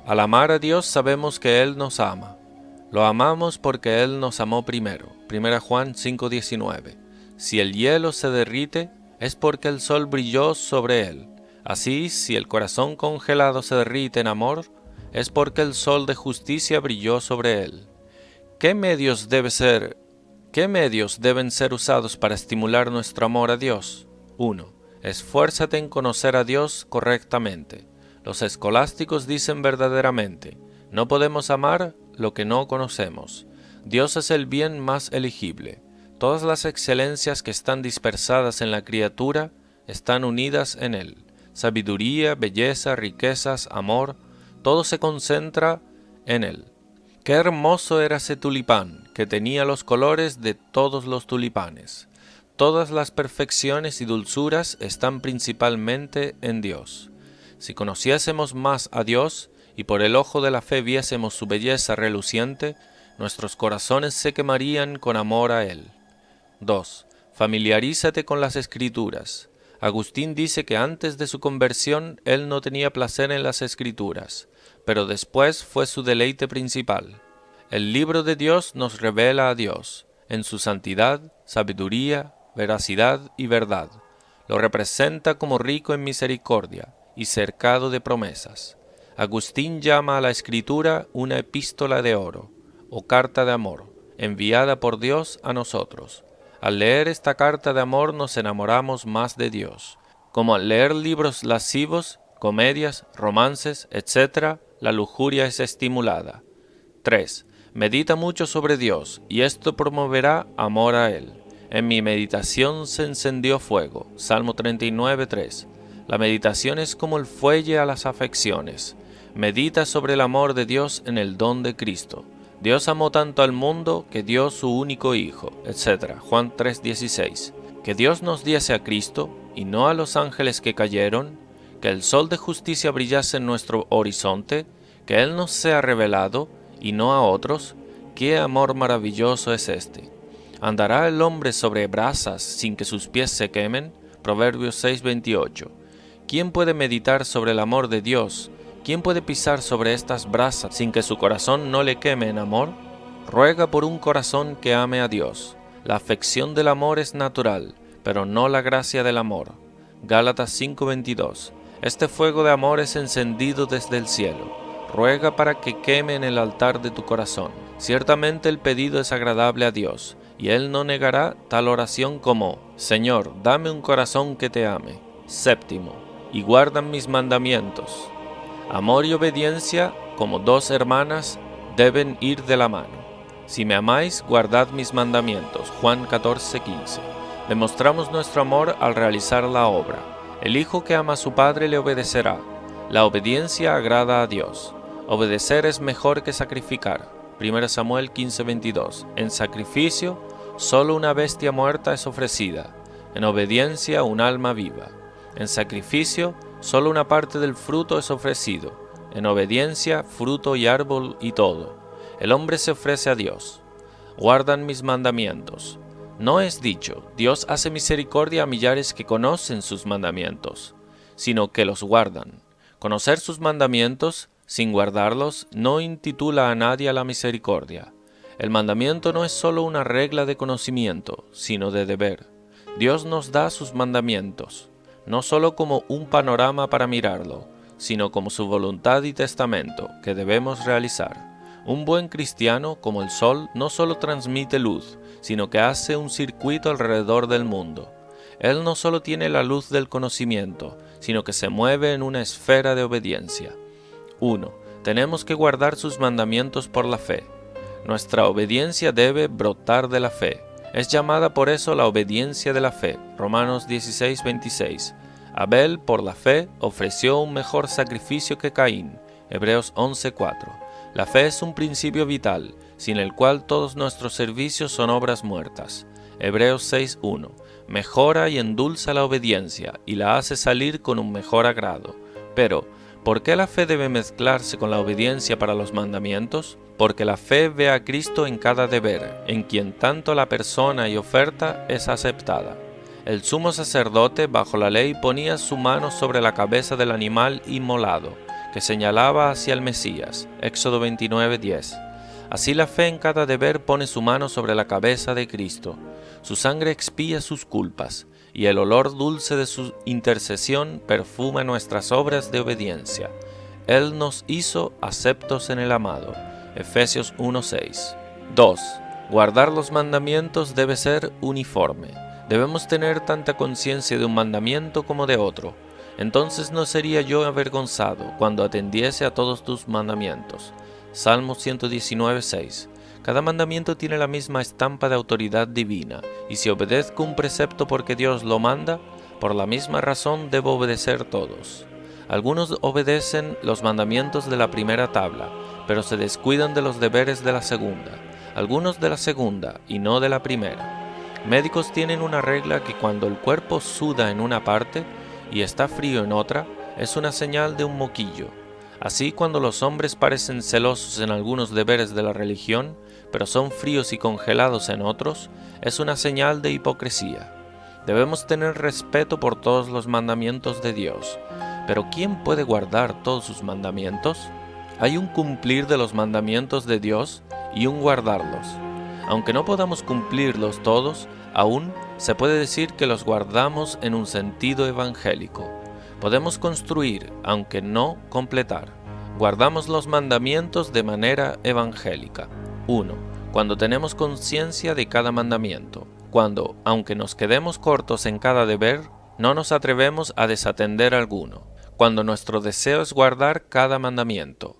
A: al amar a Dios sabemos que Él nos ama. Lo amamos porque Él nos amó primero. 1 Juan 5:19. Si el hielo se derrite, es porque el sol brilló sobre él. Así, si el corazón congelado se derrite en amor, es porque el sol de justicia brilló sobre él. ¿Qué medios deben ser usados para estimular nuestro amor a Dios? 1. Esfuérzate en conocer a Dios correctamente. Los escolásticos dicen verdaderamente, no podemos amar lo que no conocemos. Dios es el bien más elegible. Todas las excelencias que están dispersadas en la criatura están unidas en Él. Sabiduría, belleza, riquezas, amor, todo se concentra en Él. Qué hermoso era ese tulipán, que tenía los colores de todos los tulipanes. Todas las perfecciones y dulzuras están principalmente en Dios. Si conociésemos más a Dios, y por el ojo de la fe viésemos su belleza reluciente, nuestros corazones se quemarían con amor a Él. 2. Familiarízate con las Escrituras. Agustín dice que antes de su conversión él no tenía placer en las Escrituras, pero después fue su deleite principal. El libro de Dios nos revela a Dios, en su santidad, sabiduría, veracidad y verdad. Lo representa como rico en misericordia y cercado de promesas. Agustín llama a la Escritura una epístola de oro, o carta de amor, enviada por Dios a nosotros. Al leer esta carta de amor nos enamoramos más de Dios. Como al leer libros lascivos, comedias, romances, etc., la lujuria es estimulada. 3. Medita mucho sobre Dios, y esto promoverá amor a Él. En mi meditación se encendió fuego. Salmo 39:3. La meditación es como el fuelle a las afecciones. Medita sobre el amor de Dios en el don de Cristo. Dios amó tanto al mundo que dio su único Hijo, etc. Juan 3:16. Que Dios nos diese a Cristo, y no a los ángeles que cayeron, que el sol de justicia brillase en nuestro horizonte, que Él nos sea revelado, y no a otros. ¡Qué amor maravilloso es este! ¿Andará el hombre sobre brasas sin que sus pies se quemen? Proverbios 6:28. ¿Quién puede meditar sobre el amor de Dios? ¿Quién puede pisar sobre estas brasas sin que su corazón no le queme en amor? Ruega por un corazón que ame a Dios. La afección del amor es natural, pero no la gracia del amor. Gálatas 5:22. Este fuego de amor es encendido desde el cielo. Ruega para que queme en el altar de tu corazón. Ciertamente el pedido es agradable a Dios, y Él no negará tal oración como: Señor, dame un corazón que te ame. Séptimo, y guardan mis mandamientos. Amor y obediencia, como dos hermanas, deben ir de la mano. Si me amáis, guardad mis mandamientos. Juan 14:15. Demostramos nuestro amor al realizar la obra. El hijo que ama a su padre le obedecerá. La obediencia agrada a Dios. Obedecer es mejor que sacrificar. 1 Samuel 15:22. En sacrificio, solo una bestia muerta es ofrecida. En obediencia, un alma viva. En sacrificio, solo una parte del fruto es ofrecido. En obediencia, fruto y árbol y todo. El hombre se ofrece a Dios. Guardan mis mandamientos. No es dicho, Dios hace misericordia a millares que conocen sus mandamientos, sino que los guardan. Conocer sus mandamientos, sin guardarlos, no intitula a nadie a la misericordia. El mandamiento no es solo una regla de conocimiento, sino de deber. Dios nos da sus mandamientos, no solo como un panorama para mirarlo, sino como su voluntad y testamento que debemos realizar. Un buen cristiano, como el sol, no solo transmite luz, sino que hace un circuito alrededor del mundo. Él no solo tiene la luz del conocimiento, sino que se mueve en una esfera de obediencia. 1. Tenemos que guardar sus mandamientos por la fe. Nuestra obediencia debe brotar de la fe. Es llamada por eso la obediencia de la fe. Romanos 16:26. Abel, por la fe, ofreció un mejor sacrificio que Caín. Hebreos 11:4. La fe es un principio vital, sin el cual todos nuestros servicios son obras muertas. Hebreos 6:1. Mejora y endulza la obediencia y la hace salir con un mejor agrado. Pero, ¿por qué la fe debe mezclarse con la obediencia para los mandamientos? Porque la fe ve a Cristo en cada deber, en quien tanto la persona y oferta es aceptada. El sumo sacerdote bajo la ley ponía su mano sobre la cabeza del animal inmolado, que señalaba hacia el Mesías. Éxodo 29:10. Así la fe en cada deber pone su mano sobre la cabeza de Cristo. Su sangre expía sus culpas, y el olor dulce de su intercesión perfuma nuestras obras de obediencia. Él nos hizo aceptos en el amado. Efesios 1:6. 2. Guardar los mandamientos debe ser uniforme. Debemos tener tanta conciencia de un mandamiento como de otro. Entonces no sería yo avergonzado cuando atendiese a todos tus mandamientos. Salmo 119:6. Cada mandamiento tiene la misma estampa de autoridad divina, y si obedezco un precepto porque Dios lo manda, por la misma razón debo obedecer todos. Algunos obedecen los mandamientos de la primera tabla, pero se descuidan de los deberes de la segunda. Algunos de la segunda y no de la primera. Médicos tienen una regla que cuando el cuerpo suda en una parte y está frío en otra, es una señal de un moquillo. Así, cuando los hombres parecen celosos en algunos deberes de la religión, pero son fríos y congelados en otros, es una señal de hipocresía. Debemos tener respeto por todos los mandamientos de Dios, pero ¿quién puede guardar todos sus mandamientos? Hay un cumplir de los mandamientos de Dios y un guardarlos. Aunque no podamos cumplirlos todos, aún se puede decir que los guardamos en un sentido evangélico. Podemos construir, aunque no completar. Guardamos los mandamientos de manera evangélica. 1. Cuando tenemos conciencia de cada mandamiento. Cuando, aunque nos quedemos cortos en cada deber, no nos atrevemos a desatender alguno. Cuando nuestro deseo es guardar cada mandamiento.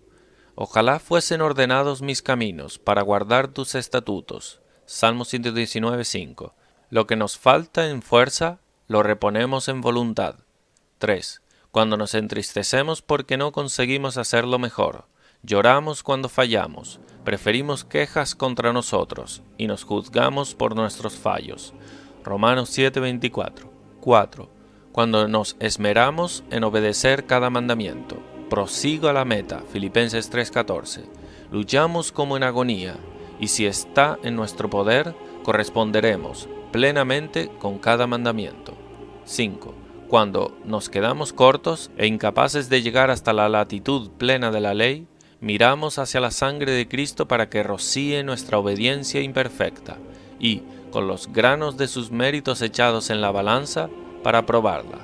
A: Ojalá fuesen ordenados mis caminos para guardar tus estatutos. Salmo 119:5. Lo que nos falta en fuerza, lo reponemos en voluntad. 3. Cuando nos entristecemos porque no conseguimos hacerlo mejor. Lloramos cuando fallamos, preferimos quejas contra nosotros y nos juzgamos por nuestros fallos. Romanos 7:24. 4. Cuando nos esmeramos en obedecer cada mandamiento. Prosigo a la meta. Filipenses 3:14. Luchamos como en agonía, y si está en nuestro poder, corresponderemos plenamente con cada mandamiento. 5. Cuando nos quedamos cortos e incapaces de llegar hasta la latitud plena de la ley, miramos hacia la sangre de Cristo para que rocíe nuestra obediencia imperfecta y, con los granos de sus méritos echados en la balanza, para probarla.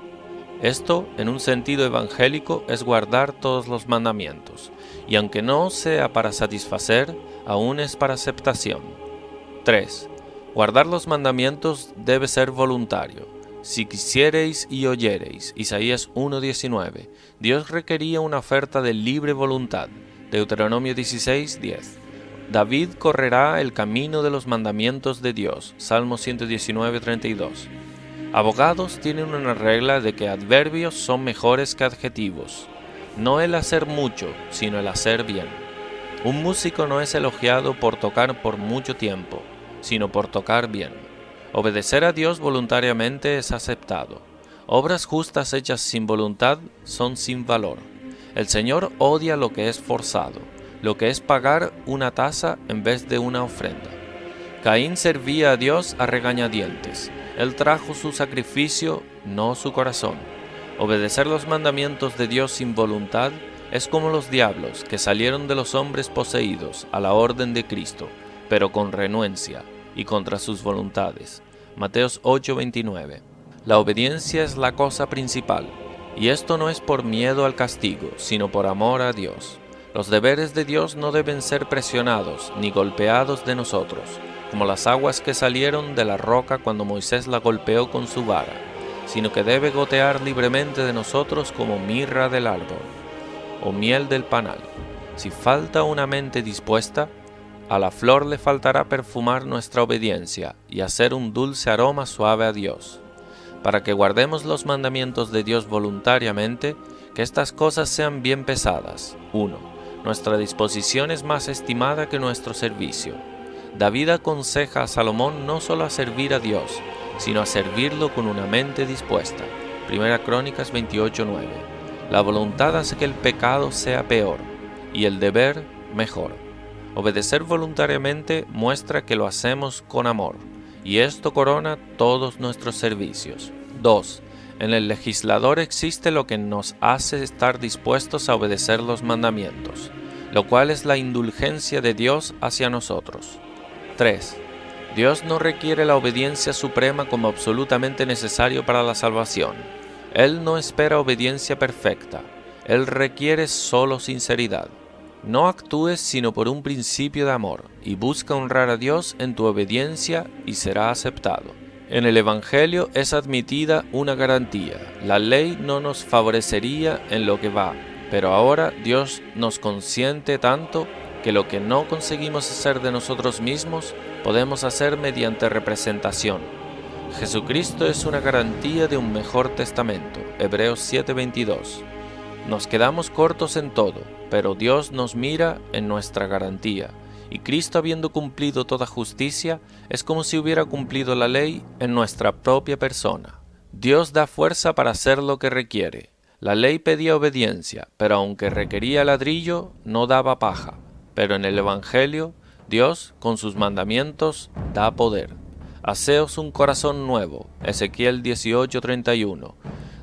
A: Esto, en un sentido evangélico, es guardar todos los mandamientos, y aunque no sea para satisfacer, aún es para aceptación. 3. Guardar los mandamientos debe ser voluntario. Si quisiereis y oyereis, Isaías 1:19, Dios requería una oferta de libre voluntad, Deuteronomio 16:10. David correrá el camino de los mandamientos de Dios, Salmo 119:32. Abogados tienen una regla de que adverbios son mejores que adjetivos. No el hacer mucho, sino el hacer bien. Un músico no es elogiado por tocar por mucho tiempo, sino por tocar bien. Obedecer a Dios voluntariamente es aceptado. Obras justas hechas sin voluntad son sin valor. El Señor odia lo que es forzado, lo que es pagar una tasa en vez de una ofrenda. Caín servía a Dios a regañadientes. Él trajo su sacrificio, no su corazón. Obedecer los mandamientos de Dios sin voluntad es como los diablos que salieron de los hombres poseídos a la orden de Cristo, pero con renuencia y contra sus voluntades. Mateos 8:29. La obediencia es la cosa principal, y esto no es por miedo al castigo, sino por amor a Dios. Los deberes de Dios no deben ser presionados ni golpeados de nosotros, como las aguas que salieron de la roca cuando Moisés la golpeó con su vara, sino que debe gotear libremente de nosotros como mirra del árbol, o miel del panal. Si falta una mente dispuesta, a la flor le faltará perfumar nuestra obediencia y hacer un dulce aroma suave a Dios. Para que guardemos los mandamientos de Dios voluntariamente, que estas cosas sean bien pesadas. 1. Nuestra disposición es más estimada que nuestro servicio. David aconseja a Salomón no solo a servir a Dios, sino a servirlo con una mente dispuesta. 1 Crónicas 28:9. La voluntad hace que el pecado sea peor y el deber mejor. Obedecer voluntariamente muestra que lo hacemos con amor, y esto corona todos nuestros servicios. 2. En el legislador existe lo que nos hace estar dispuestos a obedecer los mandamientos, lo cual es la indulgencia de Dios hacia nosotros. 3. Dios no requiere la obediencia suprema como absolutamente necesario para la salvación. Él no espera obediencia perfecta. Él requiere solo sinceridad. No actúes sino por un principio de amor, y busca honrar a Dios en tu obediencia y será aceptado. En el Evangelio es admitida una garantía. La ley no nos favorecería en lo que va, pero ahora Dios nos consiente tanto que lo que no conseguimos hacer de nosotros mismos, podemos hacer mediante representación. Jesucristo es una garantía de un mejor testamento. Hebreos 7:22. Nos quedamos cortos en todo, pero Dios nos mira en nuestra garantía, y Cristo, habiendo cumplido toda justicia, es como si hubiera cumplido la ley en nuestra propia persona. Dios da fuerza para hacer lo que requiere. La ley pedía obediencia, pero aunque requería ladrillo, no daba paja. Pero en el Evangelio, Dios, con sus mandamientos, da poder. Haceos un corazón nuevo. Ezequiel 18:31.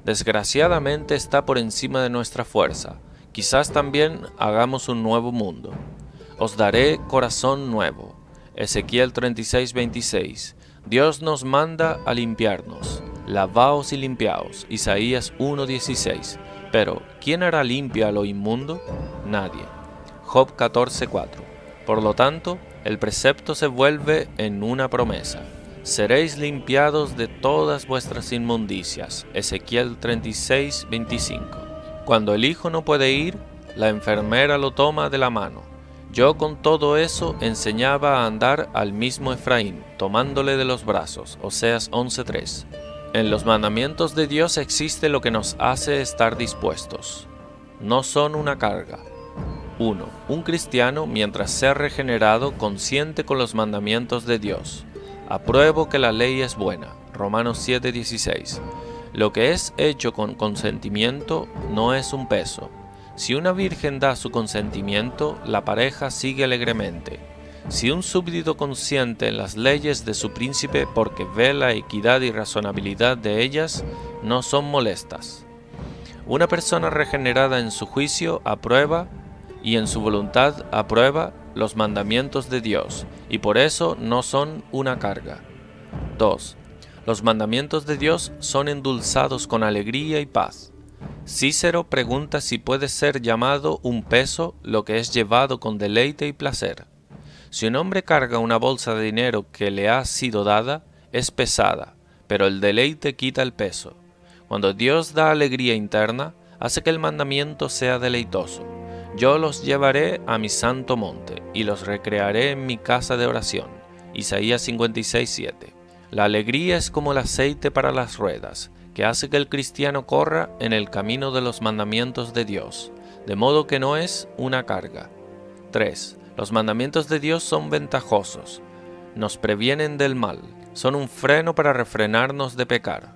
A: Desgraciadamente está por encima de nuestra fuerza. Quizás también hagamos un nuevo mundo. Os daré corazón nuevo. Ezequiel 36:26. Dios nos manda a limpiarnos. Lavaos y limpiaos. Isaías 1:16. Pero, ¿quién hará limpio a lo inmundo? Nadie. Job 14:4. Por lo tanto, el precepto se vuelve en una promesa. Seréis limpiados de todas vuestras inmundicias. Ezequiel 36:25. Cuando el hijo no puede ir, la enfermera lo toma de la mano. Yo con todo eso enseñaba a andar al mismo Efraín, tomándole de los brazos. Oseas 11:3. En los mandamientos de Dios existe lo que nos hace estar dispuestos. No son una carga. 1. Un cristiano, mientras sea regenerado, consiente con los mandamientos de Dios. Apruebo que la ley es buena. Romanos 7:16. Lo que es hecho con consentimiento no es un peso. Si una virgen da su consentimiento, la pareja sigue alegremente. Si un súbdito consiente en las leyes de su príncipe porque ve la equidad y razonabilidad de ellas, no son molestas. Una persona regenerada en su juicio aprueba y en su voluntad aprueba los mandamientos de Dios, y por eso no son una carga. 2. Los mandamientos de Dios son endulzados con alegría y paz. Cícero pregunta si puede ser llamado un peso lo que es llevado con deleite y placer. Si un hombre carga una bolsa de dinero que le ha sido dada, es pesada, pero el deleite quita el peso. Cuando Dios da alegría interna, hace que el mandamiento sea deleitoso. Yo los llevaré a mi santo monte, y los recrearé en mi casa de oración. Isaías 56:7. La alegría es como el aceite para las ruedas, que hace que el cristiano corra en el camino de los mandamientos de Dios, de modo que no es una carga. 3. Los mandamientos de Dios son ventajosos, nos previenen del mal, son un freno para refrenarnos de pecar.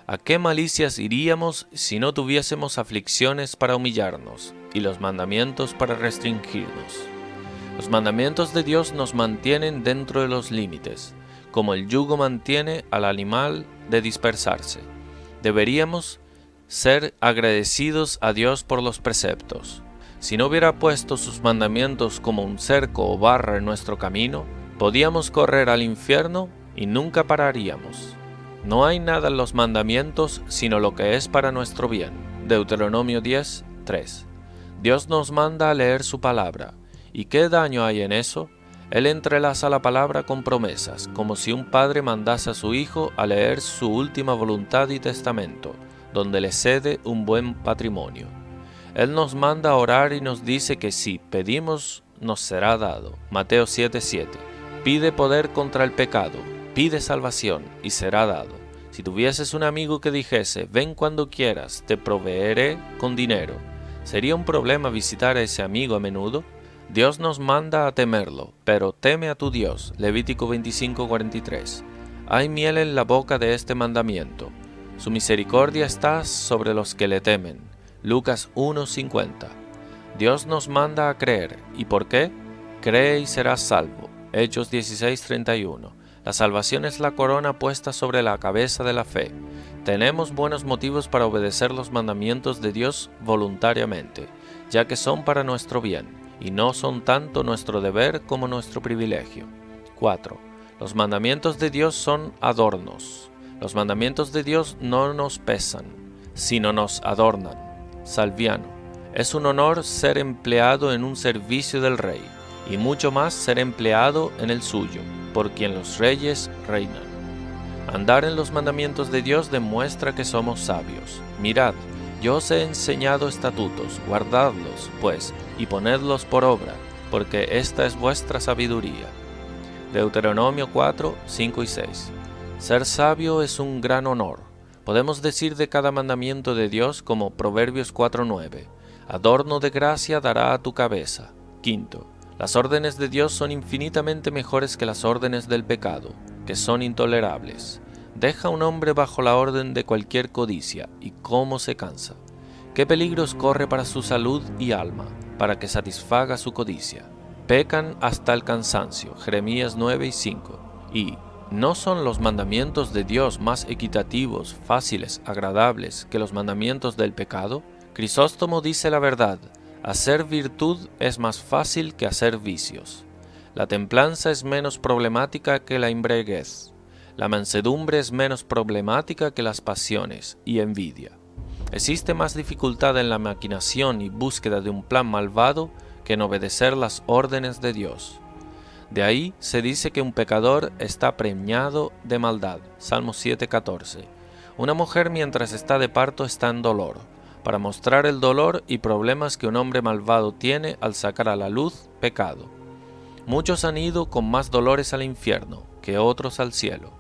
A: ¿A qué malicias iríamos si no tuviésemos aflicciones para humillarnos y los mandamientos para restringirnos? Los mandamientos de Dios nos mantienen dentro de los límites, como el yugo mantiene al animal de dispersarse. Deberíamos ser agradecidos a Dios por los preceptos. Si no hubiera puesto sus mandamientos como un cerco o barra en nuestro camino, podíamos correr al infierno y nunca pararíamos. No hay nada en los mandamientos sino lo que es para nuestro bien. Deuteronomio 10:3. Dios nos manda a leer su palabra. ¿Y qué daño hay en eso? Él entrelaza la palabra con promesas, como si un padre mandase a su hijo a leer su última voluntad y testamento, donde le cede un buen patrimonio. Él nos manda a orar y nos dice que si pedimos, nos será dado. Mateo 7:7. Pide poder contra el pecado, pide salvación y será dado. Si tuvieses un amigo que dijese, ven cuando quieras, te proveeré con dinero, ¿sería un problema visitar a ese amigo a menudo? Dios nos manda a temerlo, pero teme a tu Dios. Levítico 25:43. Hay miel en la boca de este mandamiento. Su misericordia está sobre los que le temen. Lucas 1:50. Dios nos manda a creer. ¿Y por qué? Cree y serás salvo. Hechos 16:31. La salvación es la corona puesta sobre la cabeza de la fe. Tenemos buenos motivos para obedecer los mandamientos de Dios voluntariamente, ya que son para nuestro bien, y no son tanto nuestro deber como nuestro privilegio. 4. Los mandamientos de Dios son adornos. Los mandamientos de Dios no nos pesan, sino nos adornan. Salviano. Es un honor ser empleado en un servicio del rey, y mucho más ser empleado en el suyo, por quien los reyes reinan. Andar en los mandamientos de Dios demuestra que somos sabios. Mirad, yo os he enseñado estatutos, guardadlos, pues, y ponedlos por obra, porque esta es vuestra sabiduría. Deuteronomio 4:5 y 6. Ser sabio es un gran honor. Podemos decir de cada mandamiento de Dios como Proverbios 4:9, adorno de gracia dará a tu cabeza. 5. Las órdenes de Dios son infinitamente mejores que las órdenes del pecado, que son intolerables. Deja un hombre bajo la orden de cualquier codicia, y cómo se cansa. ¿Qué peligros corre para su salud y alma, para que satisfaga su codicia? Pecan hasta el cansancio. Jeremías 9:5. Y ¿no son los mandamientos de Dios más equitativos, fáciles, agradables que los mandamientos del pecado? Crisóstomo dice la verdad, hacer virtud es más fácil que hacer vicios. La templanza es menos problemática que la embriaguez. La mansedumbre es menos problemática que las pasiones y envidia. Existe más dificultad en la maquinación y búsqueda de un plan malvado que en obedecer las órdenes de Dios. De ahí se dice que un pecador está preñado de maldad. Salmo 7:14. Una mujer mientras está de parto está en dolor, para mostrar el dolor y problemas que un hombre malvado tiene al sacar a la luz pecado. Muchos han ido con más dolores al infierno que otros al cielo.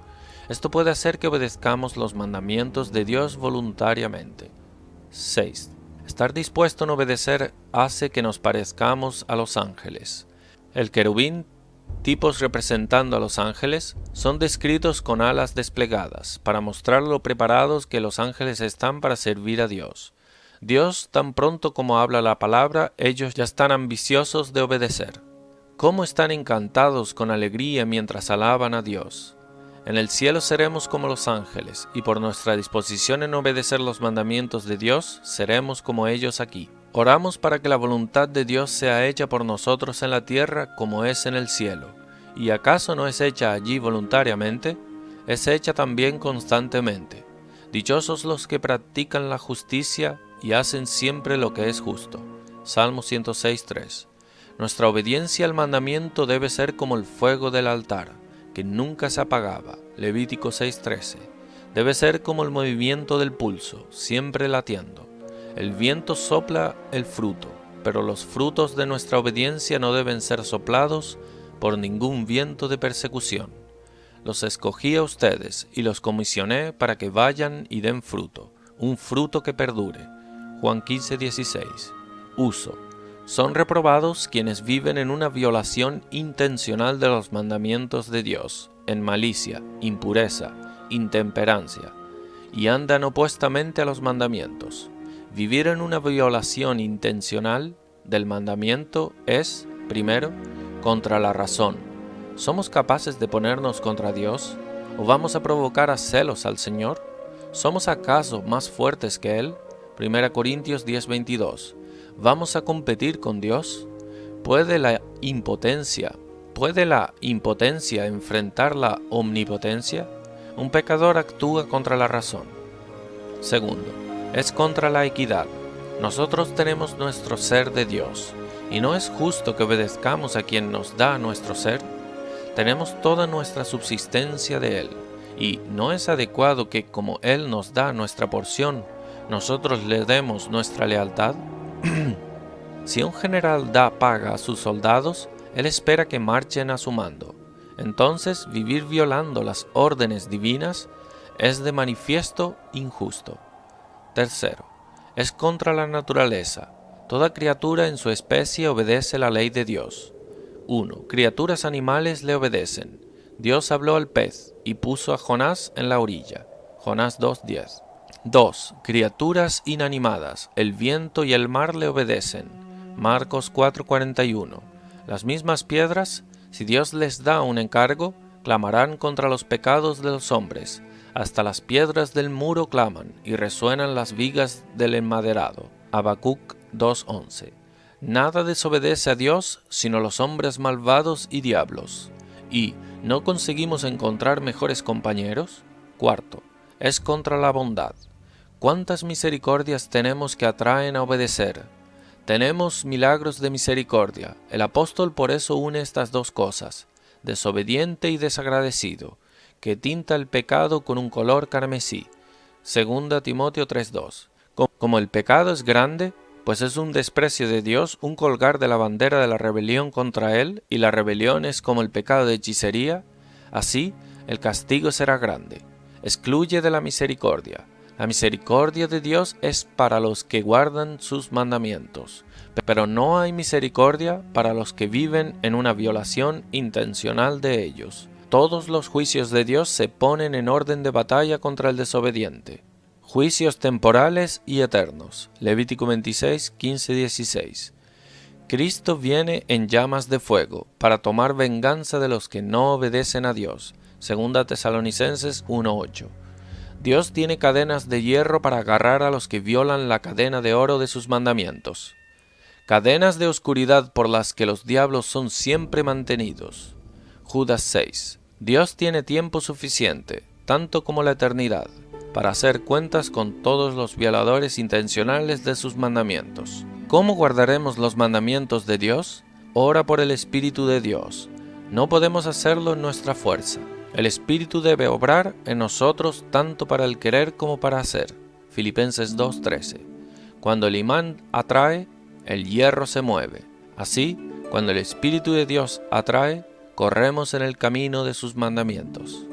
A: Esto puede hacer que obedezcamos los mandamientos de Dios voluntariamente. 6. Estar dispuesto a obedecer hace que nos parezcamos a los ángeles. El querubín, tipos representando a los ángeles, son descritos con alas desplegadas, para mostrar lo preparados que los ángeles están para servir a Dios. Dios, tan pronto como habla la palabra, ellos ya están ambiciosos de obedecer. ¿Cómo están encantados con alegría mientras alaban a Dios? En el cielo seremos como los ángeles, y por nuestra disposición en obedecer los mandamientos de Dios, seremos como ellos aquí. Oramos para que la voluntad de Dios sea hecha por nosotros en la tierra como es en el cielo. ¿Y acaso no es hecha allí voluntariamente? Es hecha también constantemente. Dichosos los que practican la justicia y hacen siempre lo que es justo. Salmo 106:3. Nuestra obediencia al mandamiento debe ser como el fuego del altar, que nunca se apagaba. Levítico 6:13. Debe ser como el movimiento del pulso, siempre latiendo. El viento sopla el fruto, pero los frutos de nuestra obediencia no deben ser soplados por ningún viento de persecución. Los escogí a ustedes y los comisioné para que vayan y den fruto, un fruto que perdure. Juan 15:16. Uso. Son reprobados quienes viven en una violación intencional de los mandamientos de Dios, en malicia, impureza, intemperancia, y andan opuestamente a los mandamientos. Vivir en una violación intencional del mandamiento es, primero, contra la razón. ¿Somos capaces de ponernos contra Dios? ¿O vamos a provocar a celos al Señor? ¿Somos acaso más fuertes que Él? 1 Corintios 10:22. ¿Vamos a competir con Dios? ¿Puede la impotencia enfrentar la omnipotencia? Un pecador actúa contra la razón. Segundo, es contra la equidad. Nosotros tenemos nuestro ser de Dios, y no es justo que obedezcamos a quien nos da nuestro ser. Tenemos toda nuestra subsistencia de Él, y no es adecuado que, como Él nos da nuestra porción, nosotros le demos nuestra lealtad. Si un general da paga a sus soldados, él espera que marchen a su mando. Entonces, vivir violando las órdenes divinas es de manifiesto injusto. Tercero, es contra la naturaleza. Toda criatura en su especie obedece la ley de Dios. 1. Criaturas animales le obedecen. Dios habló al pez y puso a Jonás en la orilla. Jonás 2:10. 2. Criaturas inanimadas, el viento y el mar le obedecen. Marcos 4:41. Las mismas piedras, si Dios les da un encargo, clamarán contra los pecados de los hombres. Hasta las piedras del muro claman y resuenan las vigas del enmaderado. Habacuc 2:11. Nada desobedece a Dios sino los hombres malvados y diablos. ¿Y no conseguimos encontrar mejores compañeros? Cuarto, es contra la bondad. ¿Cuántas misericordias tenemos que atraen a obedecer? Tenemos milagros de misericordia. El apóstol por eso une estas dos cosas, desobediente y desagradecido, que tinta el pecado con un color carmesí. 2 Timoteo 3:2. Como el pecado es grande, pues es un desprecio de Dios, un colgar de la bandera de la rebelión contra Él, y la rebelión es como el pecado de hechicería, así el castigo será grande. Excluye de la misericordia. La misericordia de Dios es para los que guardan sus mandamientos, pero no hay misericordia para los que viven en una violación intencional de ellos. Todos los juicios de Dios se ponen en orden de batalla contra el desobediente. Juicios temporales y eternos. Levítico 26, 15, 16. Cristo viene en llamas de fuego para tomar venganza de los que no obedecen a Dios. 2 Tesalonicenses 1:8. Dios tiene cadenas de hierro para agarrar a los que violan la cadena de oro de sus mandamientos. Cadenas de oscuridad por las que los diablos son siempre mantenidos. Judas 6. Dios tiene tiempo suficiente, tanto como la eternidad, para hacer cuentas con todos los violadores intencionales de sus mandamientos. ¿Cómo guardaremos los mandamientos de Dios? Ora por el Espíritu de Dios. No podemos hacerlo en nuestra fuerza. El Espíritu debe obrar en nosotros tanto para el querer como para hacer. Filipenses 2:13. Cuando el imán atrae, el hierro se mueve. Así, cuando el Espíritu de Dios atrae, corremos en el camino de sus mandamientos.